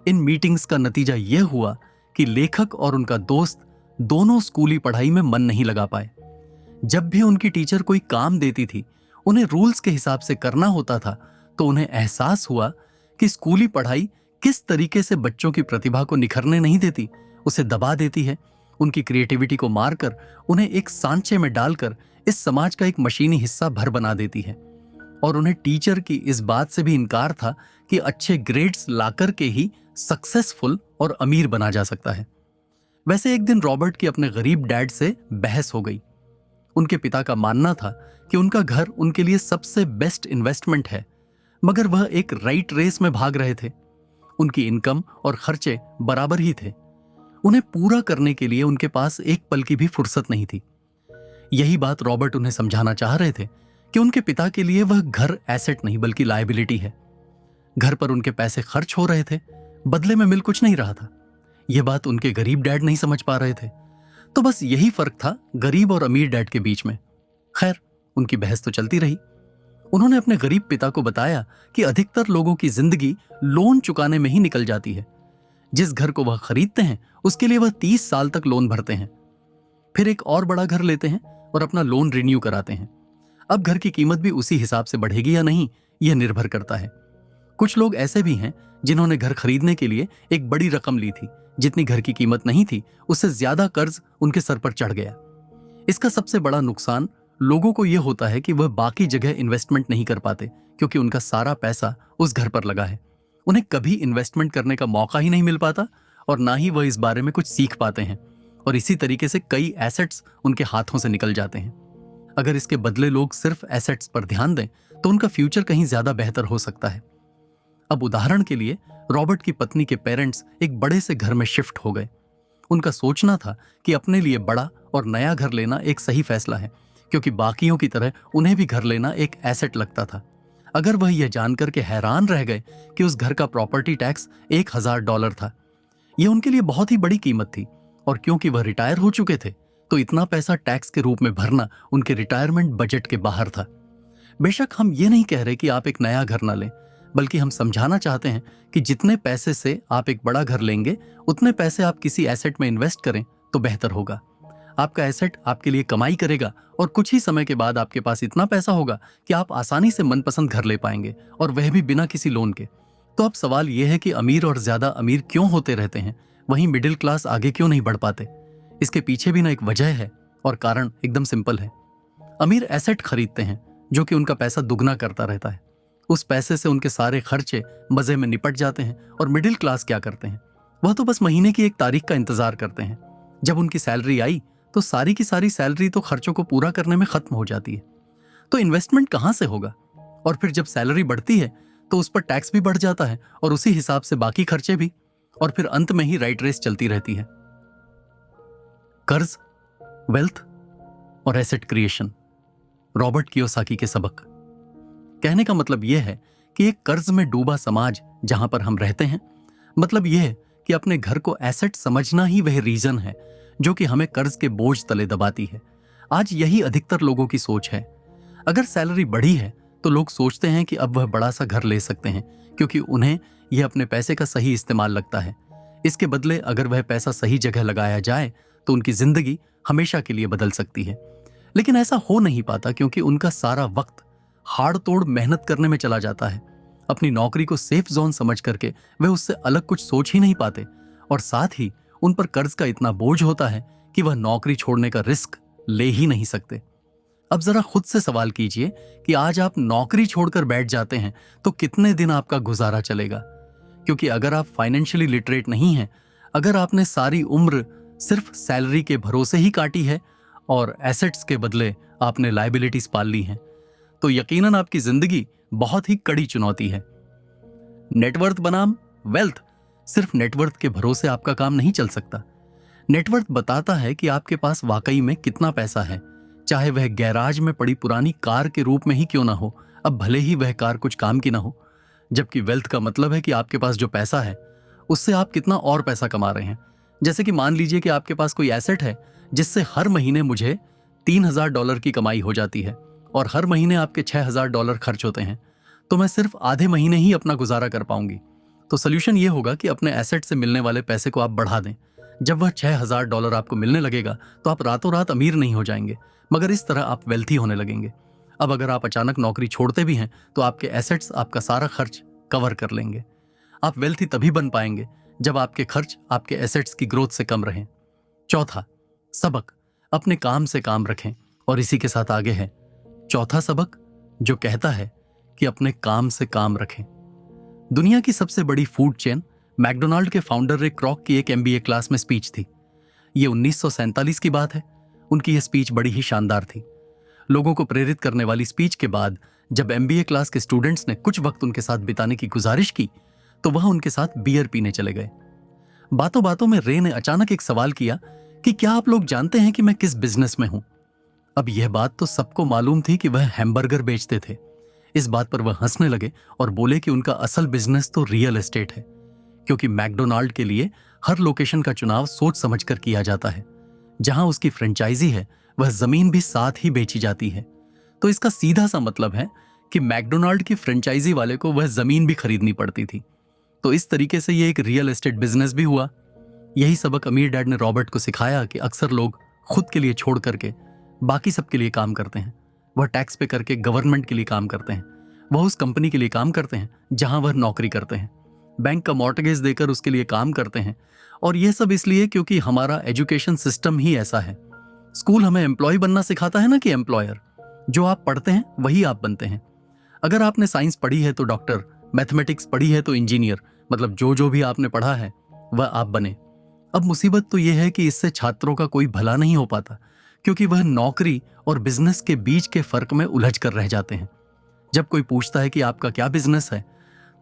इन मीटिंग्स का नतीजा यह हुआ कि लेखक और उनका दोस्त दोनों स्कूली पढ़ाई में मन नहीं लगा पाए। जब भी उनकी टीचर कोई काम देती थी, उन्हें रूल्स के हिसाब से करना होता था, तो उन्हें एहसास हुआ कि स्कूली पढ़ाई किस तरीके से बच्चों की प्रतिभा को निखरने नहीं देती, उसे दबा देती है, उनकी क्रिएटिविटी को मारकर उन्हें एक सांचे में डालकर इस समाज का एक मशीनी हिस्सा भर बना देती है। और उन्हें टीचर की इस बात से भी इनकार था कि अच्छे ग्रेड्स लाकर के ही सक्सेसफुल और अमीर बना जा सकता है। वैसे एक दिन रॉबर्ट की अपने गरीब डैड से बहस हो गई। उनके पिता का मानना था कि उनका घर उनके लिए सबसे बेस्ट इन्वेस्टमेंट है, मगर वह एक राइट रेस में भाग रहे थे। उनकी इनकम और खर्चे बराबर ही थे। उन्हें पूरा करने के लिए उनके पास एक पल की भी फुर्सत नहीं थी। यही बात रॉबर्ट उन्हें समझाना चाह रहे थे कि उनके पिता के लिए वह घर एसेट नहीं बल्कि लायबिलिटी है। घर पर उनके पैसे खर्च हो रहे थे, बदले में मिल कुछ नहीं रहा था। यह बात उनके गरीब डैड नहीं समझ पा रहे थे। तो बस यही फर्क था गरीब और अमीर डैड के बीच में। खैर, उनकी बहस तो चलती रही। उन्होंने अपने गरीब पिता को बताया कि अधिकतर लोगों की जिंदगी लोन चुकाने में ही निकल जाती है। जिस घर को वह खरीदते हैं उसके लिए वह 30 साल तक लोन भरते हैं, फिर एक और बड़ा घर लेते हैं और अपना लोन रिन्यू कराते हैं। अब घर की कीमत भी उसी हिसाब से बढ़ेगी या नहीं, यह निर्भर करता है। कुछ लोग ऐसे भी हैं जिन्होंने घर खरीदने के लिए एक बड़ी रकम ली थी, जितनी घर की कीमत नहीं थी उससे ज्यादा कर्ज उनके सर पर चढ़ गया। इसका सबसे बड़ा नुकसान लोगों को यह होता है कि वह बाकी जगह इन्वेस्टमेंट नहीं कर पाते, क्योंकि उनका सारा पैसा उस घर पर लगा है। उन्हें कभी इन्वेस्टमेंट करने का मौका ही नहीं मिल पाता और ना ही वह इस बारे में कुछ सीख पाते हैं, और इसी तरीके से कई एसेट्स उनके हाथों से निकल जाते हैं। अगर इसके बदले लोग सिर्फ एसेट्स पर ध्यान दें तो उनका फ्यूचर कहीं ज्यादा बेहतर हो सकता है। अब उदाहरण के लिए रॉबर्ट की पत्नी के पेरेंट्स एक बड़े से घर में शिफ्ट हो गए। उनका सोचना था कि अपने लिए बड़ा और नया घर लेना एक सही फैसला है, क्योंकि बाकियों की तरह उन्हें भी घर लेना एक एसेट लगता था। अगर वह यह जानकर के हैरान रह गए कि उस घर का प्रॉपर्टी टैक्स $1000 था। यह उनके लिए बहुत ही बड़ी कीमत थी, और क्योंकि वह रिटायर हो चुके थे तो इतना पैसा टैक्स के रूप में भरना उनके रिटायरमेंट बजट के बाहर था। बेशक हम ये नहीं कह रहे कि आप एक नया घर ना लें, बल्कि हम समझाना चाहते हैं कि जितने पैसे से आप एक बड़ा घर लेंगे उतने पैसे आप किसी एसेट में इन्वेस्ट करें तो बेहतर होगा। आपका एसेट आपके लिए कमाई करेगा और कुछ ही समय के बाद आपके पास इतना पैसा होगा कि आप आसानी से मनपसंद घर ले पाएंगे, और वह भी बिना किसी लोन के। तो अब सवाल यह है कि अमीर और ज्यादा अमीर क्यों होते रहते हैं, वहीं मिडिल क्लास आगे क्यों नहीं बढ़ पाते? इसके पीछे भी ना एक वजह है, और कारण एकदम सिंपल है। अमीर एसेट खरीदते हैं जो कि उनका पैसा दुगना करता रहता है। उस पैसे से उनके सारे खर्चे मजे में निपट जाते हैं। और मिडिल क्लास क्या करते हैं, वह तो बस महीने की एक तारीख का इंतजार करते हैं। जब उनकी सैलरी आई तो सारी की सारी सैलरी तो खर्चों को पूरा करने में खत्म हो जाती है। तो इन्वेस्टमेंट कहां से होगा? और फिर जब सैलरी बढ़ती है तो उस पर टैक्स भी बढ़ जाता है, और उसी हिसाब से बाकी खर्चे भी, और फिर अंत में ही राइट रेस चलती रहती है। कर्ज, वेल्थ और एसेट क्रिएशन, रॉबर्ट कियोसाकी के सबक। कहने का मतलब यह है कि एक कर्ज में डूबा समाज जहां पर हम रहते हैं, मतलब यह है कि अपने घर को एसेट समझना ही वह रीजन है जो कि हमें कर्ज के बोझ तले दबाती है। आज यही अधिकतर लोगों की सोच है। अगर सैलरी बढ़ी है तो लोग सोचते हैं कि अब वह बड़ा सा घर ले सकते हैं, क्योंकि उन्हें यह अपने पैसे का सही इस्तेमाल लगता है। इसके बदले अगर वह पैसा सही जगह लगाया जाए तो उनकी जिंदगी हमेशा के लिए बदल सकती है। लेकिन ऐसा हो नहीं पाता, क्योंकि उनका सारा वक्त हाड़ तोड़ मेहनत करने में चला जाता है। अपनी नौकरी को सेफ जोन समझ करके वे उससे अलग कुछ सोच ही नहीं पाते, और साथ ही उन पर कर्ज का इतना बोझ होता है कि वह नौकरी छोड़ने का रिस्क ले ही नहीं सकते। अब जरा खुद से सवाल कीजिए कि आज आप नौकरी छोड़कर बैठ जाते हैं तो कितने दिन आपका गुजारा चलेगा? क्योंकि अगर आप फाइनेंशियली लिटरेट नहीं हैं, अगर आपने सारी उम्र सिर्फ सैलरी के भरोसे ही काटी है और एसेट्स के बदले आपने लायबिलिटीज पाल ली हैं, तो यकीनन आपकी जिंदगी बहुत ही कड़ी चुनौती है। नेटवर्थ बनाम वेल्थ, सिर्फ नेटवर्थ के भरोसे आपका काम नहीं चल सकता। नेटवर्थ बताता है कि आपके पास वाकई में कितना पैसा है, चाहे वह गैराज में पड़ी पुरानी कार के रूप में ही क्यों ना हो, अब भले ही वह कार कुछ काम की ना हो। जबकि वेल्थ का मतलब है कि आपके पास जो पैसा है उससे आप कितना और पैसा कमा रहे हैं। जैसे कि मान लीजिए कि आपके पास कोई एसेट है जिससे हर महीने मुझे $3000 की कमाई हो जाती है, और हर महीने आपके $6000 खर्च होते हैं, तो मैं सिर्फ आधे महीने ही अपना गुजारा कर पाऊंगी। तो सोल्यूशन ये होगा कि अपने एसेट से मिलने वाले पैसे को आप बढ़ा दें। जब वह $6000 आपको मिलने लगेगा तो आप रातों रात अमीर नहीं हो जाएंगे, मगर इस तरह आप वेल्थी होने लगेंगे। अब अगर आप अचानक नौकरी छोड़ते भी हैं तो आपके एसेट्स आपका सारा खर्च कवर कर लेंगे। आप वेल्थी तभी बन पाएंगे जब आपके खर्च आपके एसेट्स की ग्रोथ से कम रहें। चौथा सबक, अपने काम से काम रखें। और इसी के साथ आगे है चौथा सबक जो कहता है कि अपने काम से काम रखें। दुनिया की सबसे बड़ी फूड चेन मैकडोनाल्ड के फाउंडर रे क्रॉक की एक MBA क्लास में स्पीच थी। ये 1947 की बात है। उनकी यह स्पीच बड़ी ही शानदार थी। लोगों को प्रेरित करने वाली स्पीच के बाद जब MBA क्लास के स्टूडेंट्स ने कुछ वक्त उनके साथ बिताने की गुजारिश की तो वह उनके साथ बियर पीने चले गए। बातों बातों में रे ने अचानक एक सवाल किया कि क्या आप लोग जानते हैं कि मैं किस बिजनेस में हूं? अब यह बात तो सबको मालूम थी कि वह हैमबर्गर बेचते थे। इस बात पर वह हंसने लगे और बोले कि उनका असल बिजनेस तो रियल एस्टेट है, क्योंकि मैकडोनाल्ड के लिए हर लोकेशन का चुनाव सोच समझकर किया जाता है। जहां उसकी फ्रेंचाइजी है वह जमीन भी साथ ही बेची जाती है। तो इसका सीधा सा मतलब है कि मैकडोनाल्ड की फ्रेंचाइजी वाले को वह जमीन भी खरीदनी पड़ती थी। तो इस तरीके से यह एक रियल एस्टेट बिजनेस भी हुआ। यही सबक अमीर डैड ने रॉबर्ट को सिखाया कि अक्सर लोग खुद के लिए छोड़ करके बाकी सबके लिए काम करते हैं। वह टैक्स पे करके गवर्नमेंट के लिए काम करते हैं। वह उस कंपनी के लिए काम करते हैं जहां वह नौकरी करते हैं। बैंक का मॉर्टगेज देकर उसके लिए काम करते हैं। और यह सब इसलिए क्योंकि हमारा एजुकेशन सिस्टम ही ऐसा है। स्कूल हमें एम्प्लॉय बनना सिखाता है ना कि एम्प्लॉयर। जो आप पढ़ते हैं वही आप बनते हैं। अगर आपने साइंस पढ़ी है तो डॉक्टर, मैथमेटिक्स पढ़ी है तो इंजीनियर, मतलब जो जो भी आपने पढ़ा है वह आप बने। अब मुसीबत तो यह है कि इससे छात्रों का कोई भला नहीं हो पाता, क्योंकि वह नौकरी और बिजनेस के बीच के फर्क में उलझ कर रह जाते हैं। जब कोई पूछता है कि आपका क्या बिजनेस है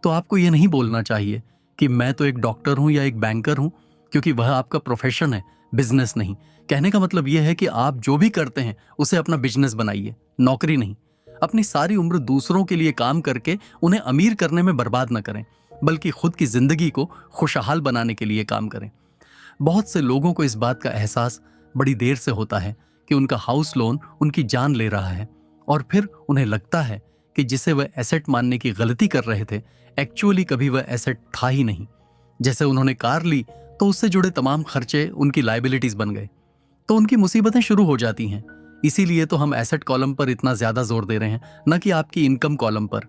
तो आपको यह नहीं बोलना चाहिए कि मैं तो एक डॉक्टर हूं या एक बैंकर हूं, क्योंकि वह आपका प्रोफेशन है, बिजनेस नहीं। कहने का मतलब यह है कि आप जो भी करते हैं उसे अपना बिजनेस बनाइए, नौकरी नहीं। अपनी सारी उम्र दूसरों के लिए काम करके उन्हें अमीर करने में बर्बाद न करें, बल्कि खुद की जिंदगी को खुशहाल बनाने के लिए काम करें। बहुत से लोगों को इस बात का एहसास बड़ी देर से होता है कि उनका हाउस लोन उनकी जान ले रहा है, और फिर उन्हें लगता है कि जिसे वह एसेट मानने की गलती कर रहे थे एक्चुअली कभी वह एसेट था ही नहीं। जैसे उन्होंने कार ली तो उससे जुड़े तमाम खर्चे उनकी लायबिलिटीज बन गए, तो उनकी मुसीबतें शुरू हो जाती हैं। इसीलिए तो हम एसेट कॉलम पर इतना ज्यादा जोर दे रहे हैं, न कि आपकी इनकम कॉलम पर।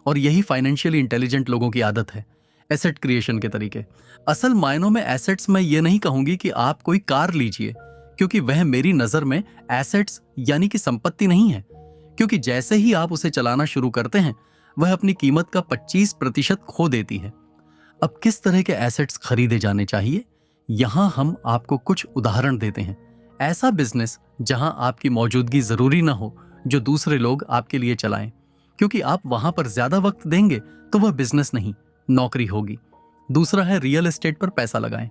और यही फाइनेंशियली इंटेलिजेंट लोगों की आदत है, एसेट क्रिएशन के तरीके। असल मायनों में एसेट्स मैं ये नहीं कहूंगी कि आप कोई कार लीजिए, क्योंकि वह मेरी नजर में एसेट्स यानी कि संपत्ति नहीं है, क्योंकि जैसे ही आप उसे चलाना शुरू करते हैं वह अपनी कीमत का 25% खो देती है। अब किस तरह के एसेट्स खरीदे जाने चाहिए, यहां हम आपको कुछ उदाहरण देते हैं। ऐसा बिजनेस जहां आपकी मौजूदगी जरूरी ना हो, जो दूसरे लोग आपके लिए चलाएं, क्योंकि आप वहां पर ज्यादा वक्त देंगे तो वह बिजनेस नहीं, नौकरी होगी। दूसरा है रियल एस्टेट पर पैसा लगाएं।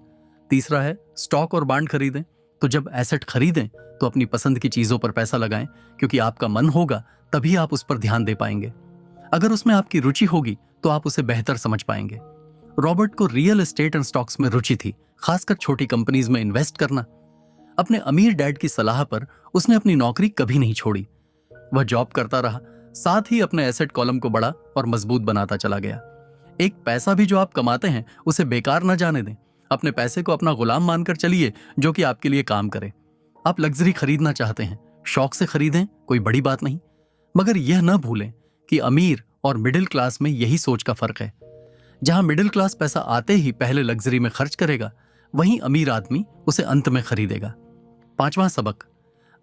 तीसरा है स्टॉक और बॉन्ड खरीदें। तो जब एसेट खरीदें तो अपनी पसंद की चीजों पर पैसा लगाएं, क्योंकि आपका मन होगा तभी आप उस पर ध्यान दे पाएंगे। अगर उसमें आपकी रुचि होगी तो आप उसे बेहतर समझ पाएंगे। रॉबर्ट को रियल एस्टेट एंड स्टॉक्स में रुचि थी, खासकर छोटी कंपनीज में इन्वेस्ट करना। अपने अमीर डैड की सलाह पर उसने अपनी नौकरी कभी नहीं छोड़ी। वह जॉब करता रहा, साथ ही अपने एसेट कॉलम को बड़ा और मजबूत बनाता चला गया। एक पैसा भी जो आप कमाते हैं उसे बेकार ना जाने दें। अपने पैसे को अपना गुलाम मानकर चलिए, जो कि आपके लिए काम करे। आप लग्जरी खरीदना चाहते हैं, शौक से खरीदें, कोई बड़ी बात नहीं। मगर यह न भूलें कि अमीर और मिडिल क्लास में यही सोच का फर्क है। जहां मिडिल क्लास पैसा आते ही पहले लग्जरी में खर्च करेगा, वहीं अमीर आदमी उसे अंत में खरीदेगा। पांचवां सबक,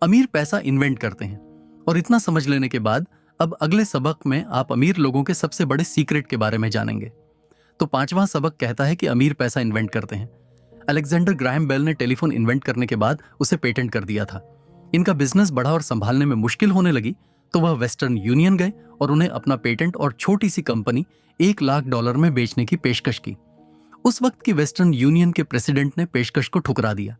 अमीर पैसा इन्वेंट करते हैं। और इतना समझ लेने के बाद अब अगले सबक में आप अमीर लोगों के सबसे बड़े सीक्रेट के बारे में जानेंगे। तो पांचवां सबक कहता है कि अमीर पैसा इन्वेंट करते हैं। अलेक्जेंडर ग्राहम बेल ने टेलीफोन इन्वेंट करने के बाद उसे पेटेंट कर दिया था। इनका बिजनेस बढ़ा और संभालने में मुश्किल होने लगी, तो वह वेस्टर्न यूनियन गए और उन्हें अपना पेटेंट और छोटी सी कंपनी $1 लाख में बेचने की पेशकश की। उस वक्त की वेस्टर्न यूनियन के प्रेसिडेंट ने पेशकश को ठुकरा दिया।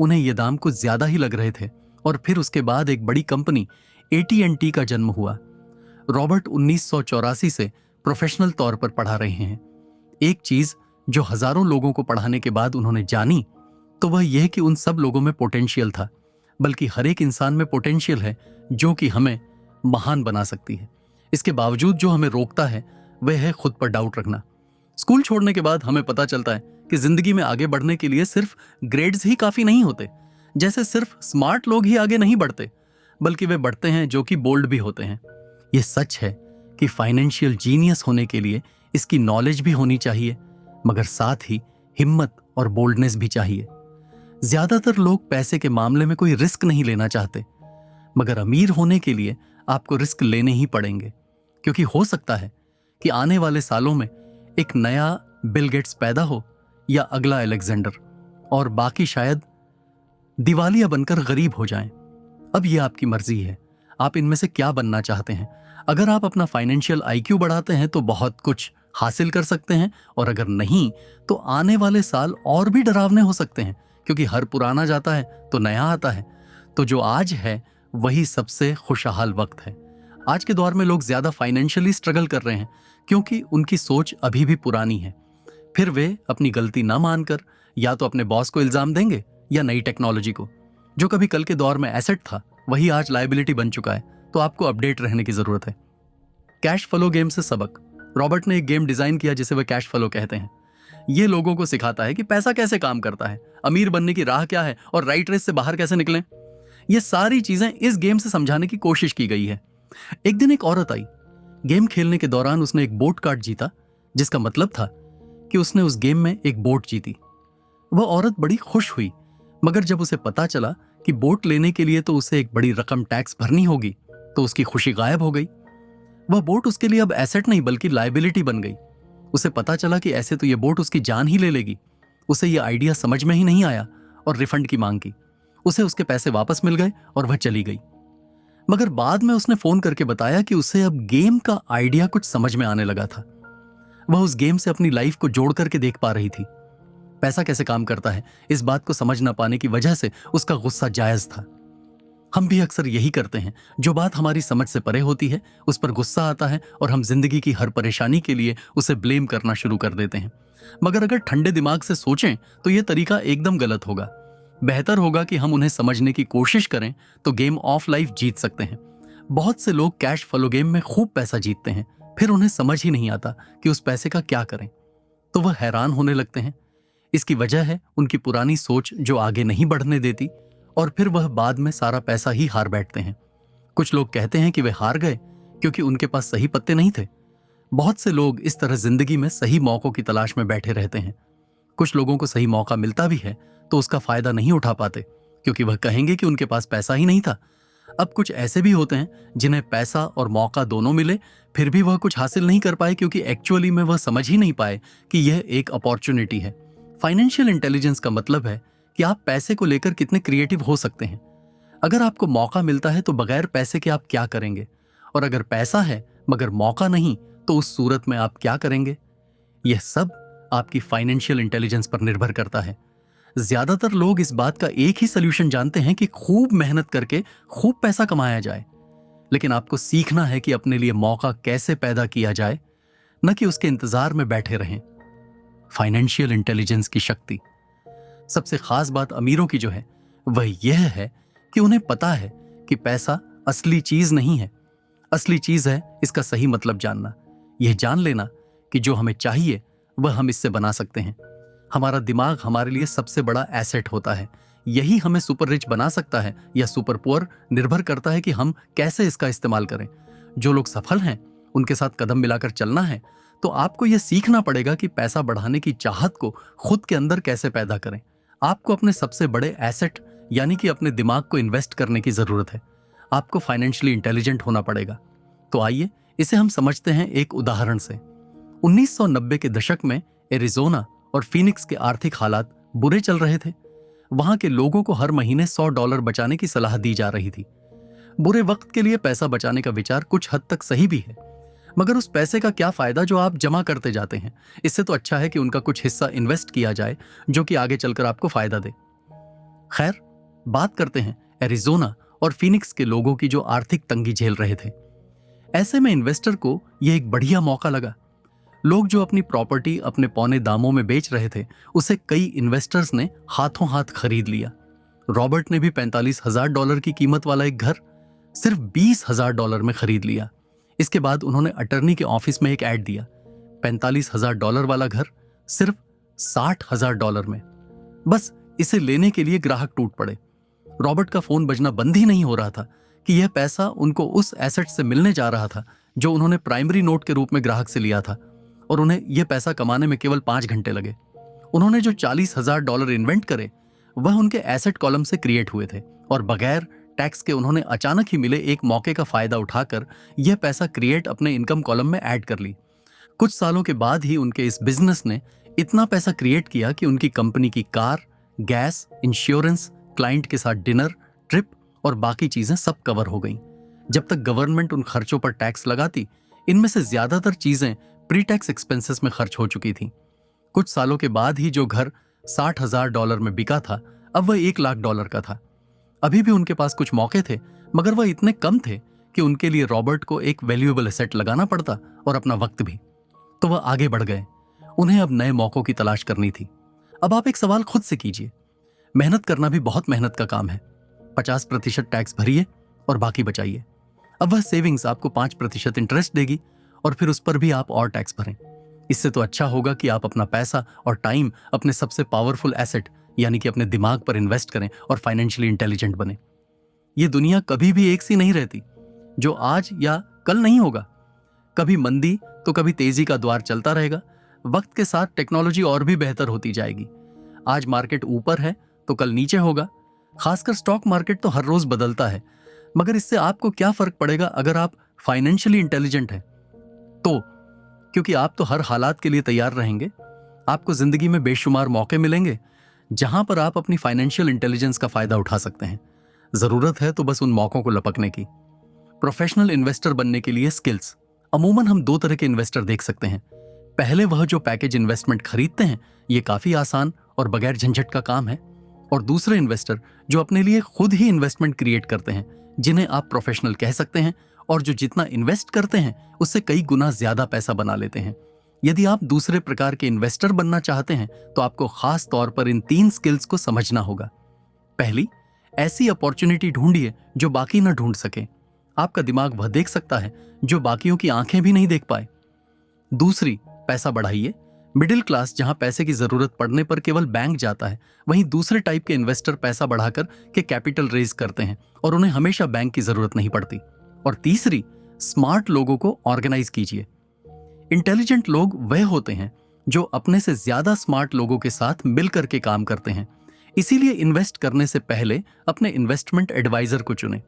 उन्हें ये दाम कुछ ज्यादा ही लग रहे थे। और फिर उसके बाद एक बड़ी कंपनी AT&T का जन्म हुआ। रॉबर्ट 1984 से प्रोफेशनल तौर पर पढ़ा रहे हैं। एक चीज जो हजारों लोगों को पढ़ाने के बाद उन्होंने जानी, तो वह यह कि उन सब लोगों में पोटेंशियल था, बल्कि हर एक इंसान में पोटेंशियल है जो कि हमें महान बना सकती है। इसके बावजूद जो हमें रोकता है वह है खुद पर डाउट रखना। स्कूल छोड़ने के बाद हमें पता चलता है कि जिंदगी में आगे बढ़ने के लिए सिर्फ ग्रेड्स ही काफी नहीं होते। जैसे सिर्फ स्मार्ट लोग ही आगे नहीं बढ़ते, बल्कि वे बढ़ते हैं जो कि बोल्ड भी होते हैं। यह सच है कि फाइनेंशियल जीनियस होने के लिए इसकी नॉलेज भी होनी चाहिए, मगर साथ ही हिम्मत और बोल्डनेस भी चाहिए। ज्यादातर लोग पैसे के मामले में कोई रिस्क नहीं लेना चाहते, मगर अमीर होने के लिए आपको रिस्क लेने ही पड़ेंगे, क्योंकि हो सकता है कि आने वाले सालों में एक नया बिल गेट्स पैदा हो या अगला अलेक्जेंडर, और बाकी शायद दिवालिया बनकर गरीब हो जाएं। अब यह आपकी मर्जी है, आप इनमें से क्या बनना चाहते हैं। अगर आप अपना फाइनेंशियल आईक्यू बढ़ाते हैं तो बहुत कुछ हासिल कर सकते हैं, और अगर नहीं तो आने वाले साल और भी डरावने हो सकते हैं, क्योंकि हर पुराना जाता है तो नया आता है। तो जो आज है वही सबसे खुशहाल वक्त है। आज के दौर में लोग ज्यादा फाइनेंशियली स्ट्रगल कर रहे हैं क्योंकि उनकी सोच अभी भी पुरानी है। फिर वे अपनी गलती ना मानकर या तो अपने बॉस को इल्जाम देंगे या नई टेक्नोलॉजी को। जो कभी कल के दौर में एसेट था वही आज लायबिलिटी बन चुका है, तो आपको अपडेट रहने की जरूरत है। कैश फ्लो गेम से सबक। रॉबर्ट ने एक गेम डिजाइन किया जिसे वे कैश फ्लो कहते हैं। ये लोगों को सिखाता है कि पैसा कैसे काम करता है, अमीर बनने की राह क्या है और राइट रेस से बाहर कैसे निकलें। ये सारी चीजें इस गेम से समझाने की कोशिश की गई है। एक दिन एक औरत आई। गेम खेलने के दौरान उसने एक बोट कार्ड जीता, जिसका मतलब था कि उसने उस गेम में एक बोट जीती। वह औरत बड़ी खुश हुई, मगर जब उसे पता चला कि बोट लेने के लिए तो उसे एक बड़ी रकम टैक्स भरनी होगी, तो उसकी खुशी गायब हो गई। वह बोट उसके लिए अब एसेट नहीं बल्कि लायबिलिटी बन गई। उसे पता चला कि ऐसे तो यह बोट उसकी जान ही ले लेगी। उसे यह आइडिया समझ में ही नहीं आया और रिफंड की मांग की। उसे उसके पैसे वापस मिल गए और वह चली गई। मगर बाद में उसने फोन करके बताया कि उसे अब गेम का आइडिया कुछ समझ में आने लगा था। वह उस गेम से अपनी लाइफ को जोड़ करके देख पा रही थी। पैसा कैसे काम करता है, इस बात को समझ ना पाने की वजह से उसका गुस्सा जायज था। हम भी अक्सर यही करते हैं, जो बात हमारी समझ से परे होती है उस पर गुस्सा आता है और हम जिंदगी की हर परेशानी के लिए उसे ब्लेम करना शुरू कर देते हैं। मगर अगर ठंडे दिमाग से सोचें तो यह तरीका एकदम गलत होगा। बेहतर होगा कि हम उन्हें समझने की कोशिश करें, तो गेम ऑफ लाइफ जीत सकते हैं। बहुत से लोग कैश फ्लो गेम में खूब पैसा जीतते हैं, फिर उन्हें समझ ही नहीं आता कि उस पैसे का क्या करें, तो वह हैरान होने लगते हैं। इसकी वजह है उनकी पुरानी सोच जो आगे नहीं बढ़ने देती, और फिर वह बाद में सारा पैसा ही हार बैठते हैं। कुछ लोग कहते हैं कि वे हार गए क्योंकि उनके पास सही पत्ते नहीं थे। बहुत से लोग इस तरह जिंदगी में सही मौकों की तलाश में बैठे रहते हैं। कुछ लोगों को सही मौका मिलता भी है तो उसका फायदा नहीं उठा पाते, क्योंकि वह कहेंगे कि उनके पास पैसा ही नहीं था। अब कुछ ऐसे भी होते हैं जिन्हें पैसा और मौका दोनों मिले, फिर भी वह कुछ हासिल नहीं कर पाए, क्योंकि एक्चुअली में वह समझ ही नहीं पाए कि यह एक अपॉर्चुनिटी है। फाइनेंशियल इंटेलिजेंस का मतलब है कि आप पैसे को लेकर कितने क्रिएटिव हो सकते हैं। अगर आपको मौका मिलता है तो बगैर पैसे के आप क्या करेंगे, और अगर पैसा है मगर मौका नहीं तो उस सूरत में आप क्या करेंगे। यह सब आपकी फाइनेंशियल इंटेलिजेंस पर निर्भर करता है। ज्यादातर लोग इस बात का एक ही सलूशन जानते हैं कि खूब मेहनत करके खूब पैसा कमाया जाए, लेकिन आपको सीखना है कि अपने लिए मौका कैसे पैदा किया जाए, न कि उसके इंतजार में बैठे रहें। फाइनेंशियल इंटेलिजेंस की शक्ति। सबसे खास बात अमीरों की जो है वह यह है कि उन्हें पता है कि पैसा असली चीज नहीं है। असली चीज है इसका सही मतलब जानना, यह जान लेना कि जो हमें चाहिए वह हम इससे बना सकते हैं। हमारा दिमाग हमारे लिए सबसे बड़ा एसेट होता है। यही हमें सुपर रिच बना सकता है या सुपर पुअर, निर्भर करता है कि हम कैसे इसका इस्तेमाल करें। जो लोग सफल हैं उनके साथ कदम मिलाकर चलना है, तो आपको यह सीखना पड़ेगा कि पैसा बढ़ाने की चाहत को खुद के अंदर कैसे पैदा करें। आपको अपने सबसे बड़े एसेट यानी कि अपने दिमाग को इन्वेस्ट करने की जरूरत है। आपको फाइनेंशियली इंटेलिजेंट होना पड़ेगा। तो आइए इसे हम समझते हैं एक उदाहरण से। 1990 के दशक में एरिजोना और फीनिक्स के आर्थिक हालात बुरे चल रहे थे। वहां के लोगों को हर महीने $100 बचाने की सलाह दी जा रही थी। बुरे वक्त के लिए पैसा बचाने का विचार कुछ हद तक सही भी है, मगर उस पैसे का क्या फायदा जो आप जमा करते जाते हैं। इससे तो अच्छा है कि उनका कुछ हिस्सा इन्वेस्ट किया जाए जो कि आगे चलकर आपको फायदा दे। खैर, बात करते हैं एरिजोना और फीनिक्स के लोगों की जो आर्थिक तंगी झेल रहे थे। ऐसे में इन्वेस्टर को यह एक बढ़िया मौका लगा। लोग जो अपनी प्रॉपर्टी अपने पौने दामों में बेच रहे थे, उसे कई इन्वेस्टर्स ने हाथों हाथ खरीद लिया। रॉबर्ट ने भी $45,000 की कीमत वाला एक घर सिर्फ $20,000 में खरीद लिया। इसके बाद उन्होंने अटर्नी के ऑफिस में एक ऐड दिया, $45,000 वाला घर सिर्फ $60,000 में। बस इसे लेने के लिए ग्राहक टूट पड़े। रॉबर्ट का फोन बजना बंद ही नहीं हो रहा था कि यह पैसा उनको उस एसेट से मिलने जा रहा था जो उन्होंने प्राइमरी नोट के रूप में ग्राहक से लिया था, और उन्हें यह पैसा कमाने में केवल 5 घंटे लगे। उन्होंने जो $40,000 इन्वेंट करे वह उनके एसेट कॉलम से क्रिएट हुए थे, और बगैर टैक्स के उन्होंने अचानक ही मिले एक मौके का फायदा उठाकर यह पैसा क्रिएट अपने इनकम कॉलम में ऐड कर ली। कुछ सालों के बाद ही उनके इस बिजनेस ने इतना पैसा क्रिएट किया कि उनकी कंपनी की कार, गैस, इंश्योरेंस, क्लाइंट के साथ डिनर, ट्रिप और बाकी चीजें सब कवर हो गईं। जब तक गवर्नमेंट उन खर्चों पर टैक्स लगाती, इनमें से ज्यादातर चीजें प्री टैक्स एक्सपेंसेस में खर्च हो चुकी थीं। कुछ सालों के बाद ही जो घर $60,000 में बिका था, अब वह $1,00,000 का था। अभी भी उनके पास कुछ मौके थे, मगर वह इतने कम थे कि उनके लिए रॉबर्ट को एक वैल्यूएबल एसेट लगाना पड़ता और अपना वक्त भी। तो वह आगे बढ़ गए। उन्हें अब नए मौकों की तलाश करनी थी। अब आप एक सवाल खुद से कीजिए। मेहनत करना भी बहुत मेहनत का काम है। 50% टैक्स भरिए और बाकी बचाइए। अब वह सेविंग्स आपको 5% इंटरेस्ट देगी, और फिर उस पर भी आप और टैक्स भरें। इससे तो अच्छा होगा कि आप अपना पैसा और टाइम अपने सबसे पावरफुल एसेट यानी कि अपने दिमाग पर इन्वेस्ट करें और फाइनेंशियली इंटेलिजेंट बने। ये दुनिया कभी भी एक सी नहीं रहती। जो आज या कल नहीं होगा, कभी मंदी तो कभी तेजी का द्वार चलता रहेगा। वक्त के साथ टेक्नोलॉजी और भी बेहतर होती जाएगी। आज मार्केट ऊपर है तो कल नीचे होगा। खासकर स्टॉक मार्केट तो हर रोज बदलता है, मगर इससे आपको क्या फर्क पड़ेगा अगर आप फाइनेंशियली इंटेलिजेंट हैं तो, क्योंकि आप तो हर हालात के लिए तैयार रहेंगे। आपको जिंदगी में बेशुमार मौके मिलेंगे जहां पर आप अपनी फाइनेंशियल इंटेलिजेंस का फायदा उठा सकते हैं। जरूरत है तो बस उन मौकों को लपकने की। प्रोफेशनल इन्वेस्टर बनने के लिए स्किल्स। अमूमन हम 2 तरह के इन्वेस्टर देख सकते हैं। पहले वह जो पैकेज इन्वेस्टमेंट खरीदते हैं, ये काफी आसान और बगैर झंझट का काम है। और दूसरे इन्वेस्टर जो अपने लिए खुद ही इन्वेस्टमेंट क्रिएट करते हैं, जिन्हें आप प्रोफेशनल कह सकते हैं, और जो जितना इन्वेस्ट करते हैं उससे कई गुना ज्यादा पैसा बना लेते हैं। यदि आप दूसरे प्रकार के इन्वेस्टर बनना चाहते हैं तो आपको खास तौर पर इन 3 स्किल्स को समझना होगा। पहली, ऐसी अपॉर्चुनिटी ढूंढिए जो बाकी न ढूंढ सके। आपका दिमाग वह देख सकता है जो बाकियों की आंखें भी नहीं देख पाए। दूसरी, पैसा बढ़ाइए। मिडिल क्लास जहां पैसे की जरूरत पड़ने पर केवल बैंक जाता है, वहीं दूसरे टाइप के इन्वेस्टर पैसा बढ़ाकर के कैपिटल रेज करते हैं और उन्हें हमेशा बैंक की जरूरत नहीं पड़ती। और तीसरी, स्मार्ट लोगों को ऑर्गेनाइज कीजिए। इंटेलिजेंट लोग वह होते हैं जो अपने से ज्यादा स्मार्ट लोगों के साथ मिलकर के काम करते हैं। इसीलिए इन्वेस्ट करने से पहले अपने इन्वेस्टमेंट एडवाइजर को चुनें।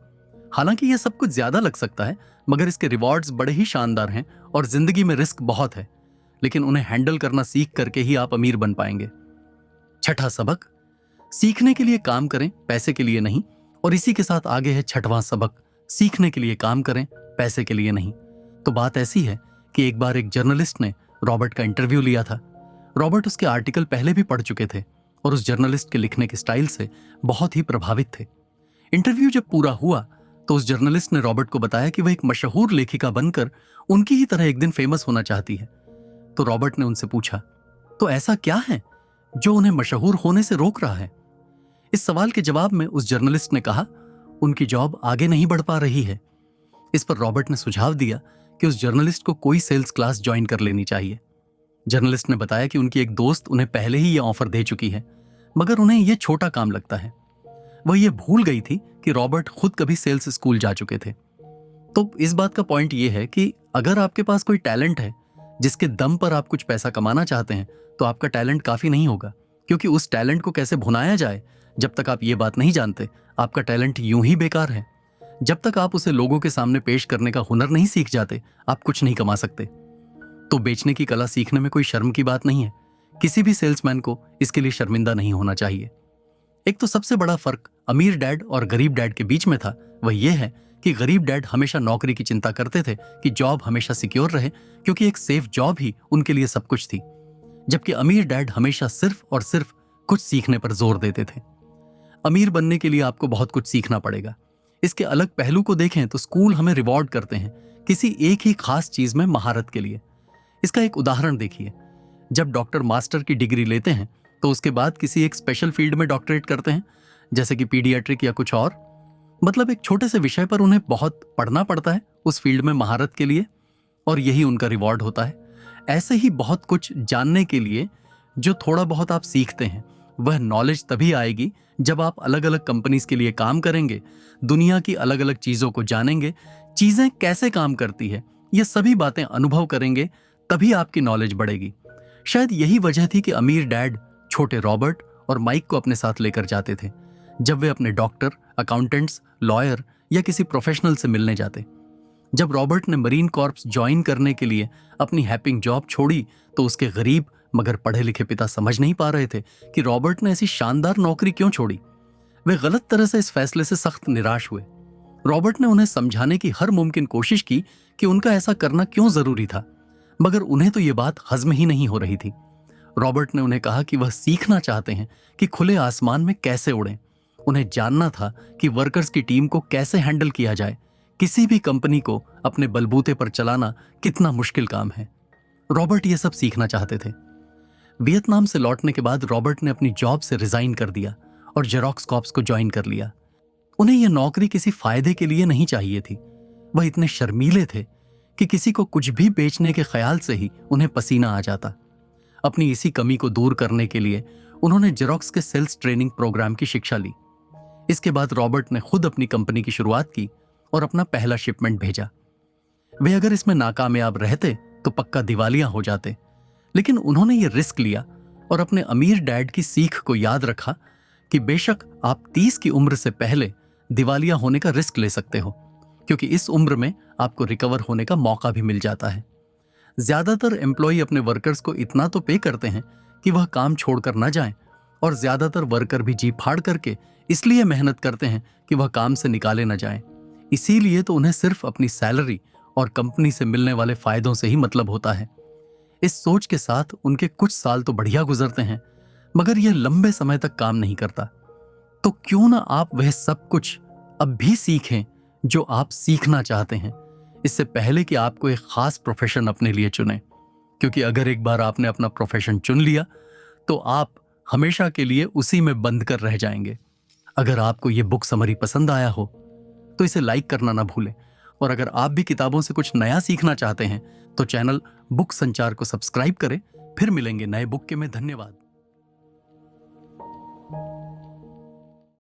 हालांकि यह सब कुछ ज्यादा लग सकता है, मगर इसके रिवॉर्ड्स बड़े ही शानदार हैं और जिंदगी में रिस्क बहुत है, लेकिन उन्हें हैंडल करना सीख करके ही आप अमीर बन पाएंगे। छठा सबक, सीखने के लिए काम करें, पैसे के लिए नहीं। और इसी के साथ आगे है छठवां सबक, सीखने के लिए काम करें, पैसे के लिए नहीं। तो बात ऐसी है कि एक बार एक जर्नलिस्ट ने रॉबर्ट का इंटरव्यू लिया था। रॉबर्ट उसके आर्टिकल पहले भी पढ़ चुके थे और उस जर्नलिस्ट के लिखने के स्टाइल से बहुत ही प्रभावित थे। इंटरव्यू जब पूरा हुआ तो उस जर्नलिस्ट ने रॉबर्ट को बताया कि वह एक मशहूर लेखिका बनकर उनकी ही तरह एक दिन फेमस होना चाहती है। तो रॉबर्ट ने उनसे पूछा, तो ऐसा क्या है जो उन्हें मशहूर होने से रोक रहा है? इस सवाल के जवाब में उस जर्नलिस्ट ने कहा, उनकी जॉब आगे नहीं बढ़ पा रही है। इस पर रॉबर्ट ने सुझाव दिया कि उस जर्नलिस्ट को कोई सेल्स क्लास ज्वाइन कर लेनी चाहिए। जर्नलिस्ट ने बताया कि उनकी एक दोस्त उन्हें पहले ही यह ऑफर दे चुकी है, मगर उन्हें यह छोटा काम लगता है। वह यह भूल गई थी कि रॉबर्ट खुद कभी सेल्स स्कूल जा चुके थे। तो इस बात का पॉइंट यह है कि अगर आपके पास कोई टैलेंट है जिसके दम पर आप कुछ पैसा कमाना चाहते हैं, तो आपका टैलेंट काफी नहीं होगा, क्योंकि उस टैलेंट को कैसे भुनाया जाए, जब तक आप ये बात नहीं जानते, आपका टैलेंट यूं ही बेकार है। जब तक आप उसे लोगों के सामने पेश करने का हुनर नहीं सीख जाते, आप कुछ नहीं कमा सकते। तो बेचने की कला सीखने में कोई शर्म की बात नहीं है। किसी भी सेल्समैन को इसके लिए शर्मिंदा नहीं होना चाहिए। एक तो सबसे बड़ा फर्क अमीर डैड और गरीब डैड के बीच में था, वह यह है कि गरीब डैड हमेशा नौकरी की चिंता करते थे कि जॉब हमेशा सिक्योर रहे, क्योंकि एक सेफ जॉब ही उनके लिए सब कुछ थी। जबकि अमीर डैड हमेशा सिर्फ और सिर्फ कुछ सीखने पर जोर देते थे। अमीर बनने के लिए आपको बहुत कुछ सीखना पड़ेगा। इसके अलग पहलू को देखें तो स्कूल हमें रिवॉर्ड करते हैं किसी एक ही खास चीज में महारत के लिए। इसका एक उदाहरण देखिए, जब डॉक्टर मास्टर की डिग्री लेते हैं तो उसके बाद किसी एक स्पेशल फील्ड में डॉक्टरेट करते हैं, जैसे कि पीडियाट्रिक या कुछ और। मतलब एक छोटे से विषय पर उन्हें बहुत पढ़ना पड़ता है उस फील्ड में महारत के लिए, और यही उनका रिवॉर्ड होता है। ऐसे ही बहुत कुछ जानने के लिए जो थोड़ा बहुत आप सीखते हैं, वह नॉलेज तभी आएगी जब आप अलग अलग कंपनीज के लिए काम करेंगे, दुनिया की अलग अलग चीजों को जानेंगे, चीजें कैसे काम करती है, ये सभी बातें अनुभव करेंगे, तभी आपकी नॉलेज बढ़ेगी। शायद यही वजह थी कि अमीर डैड छोटे रॉबर्ट और माइक को अपने साथ लेकर जाते थे जब वे अपने डॉक्टर, अकाउंटेंट्स, लॉयर या किसी प्रोफेशनल से मिलने जाते। जब रॉबर्ट ने मरीन कॉर्प्स ज्वाइन करने के लिए अपनी हैपिंग जॉब छोड़ी तो उसके गरीब मगर पढ़े लिखे पिता समझ नहीं पा रहे थे कि रॉबर्ट ने ऐसी शानदार नौकरी क्यों छोड़ी। वे गलत तरह से इस फैसले से सख्त निराश हुए। रॉबर्ट ने उन्हें समझाने की हर मुमकिन कोशिश की कि उनका ऐसा करना क्यों जरूरी था, मगर उन्हें तो ये बात हजम ही नहीं हो रही थी। रॉबर्ट ने उन्हें कहा कि वह सीखना चाहते हैं कि खुले आसमान में कैसे उड़ें। उन्हें जानना था कि वर्कर्स की टीम को कैसे हैंडल किया जाए। किसी भी कंपनी को अपने बलबूते पर चलाना कितना मुश्किल काम है। रॉबर्ट ये सब सीखना चाहते थे। वियतनाम से लौटने के बाद रॉबर्ट ने अपनी जॉब से रिजाइन कर दिया और जेरोक्स कॉर्प्स को ज्वाइन कर लिया। उन्हें यह नौकरी किसी फायदे के लिए नहीं चाहिए थी। वह इतने शर्मीले थे कि किसी को कुछ भी बेचने के ख्याल से ही उन्हें पसीना आ जाता। अपनी इसी कमी को दूर करने के लिए उन्होंने जेरोक्स के सेल्स ट्रेनिंग प्रोग्राम की शिक्षा ली। इसके बाद रॉबर्ट ने खुद अपनी कंपनी की शुरुआत की और अपना पहला शिपमेंट भेजा। वे अगर इसमें नाकामयाब रहते तो पक्का दिवालिया हो जाते, लेकिन उन्होंने ये रिस्क लिया और अपने अमीर डैड की सीख को याद रखा कि बेशक आप 30 की उम्र से पहले दिवालिया होने का रिस्क ले सकते हो, क्योंकि इस उम्र में आपको रिकवर होने का मौका भी मिल जाता है। ज्यादातर एम्प्लॉय अपने वर्कर्स को इतना तो पे करते हैं कि वह काम छोड़कर न जाएं, और ज्यादातर वर्कर भी जी फाड़ करके इसलिए मेहनत करते हैं कि वह काम से निकाले न जाएं। इसीलिए तो उन्हें सिर्फ अपनी सैलरी और कंपनी से मिलने वाले फायदों से ही मतलब होता है। इस सोच के साथ उनके कुछ साल तो बढ़िया गुजरते हैं, मगर यह लंबे समय तक काम नहीं करता। तो क्यों ना आप वह सब कुछ अब भी सीखें जो आप सीखना चाहते हैं, इससे पहले कि आप कोई खास प्रोफेशन अपने लिए चुनें। क्योंकि अगर एक बार आपने अपना प्रोफेशन चुन लिया तो आप हमेशा के लिए उसी में बंद कर रह जाएंगे। अगर आपको यह बुक समरी पसंद आया हो तो इसे लाइक करना ना भूलें, और अगर आप भी किताबों से कुछ नया सीखना चाहते हैं तो चैनल बुक संचार को सब्सक्राइब करें। फिर मिलेंगे नए बुक के में। धन्यवाद।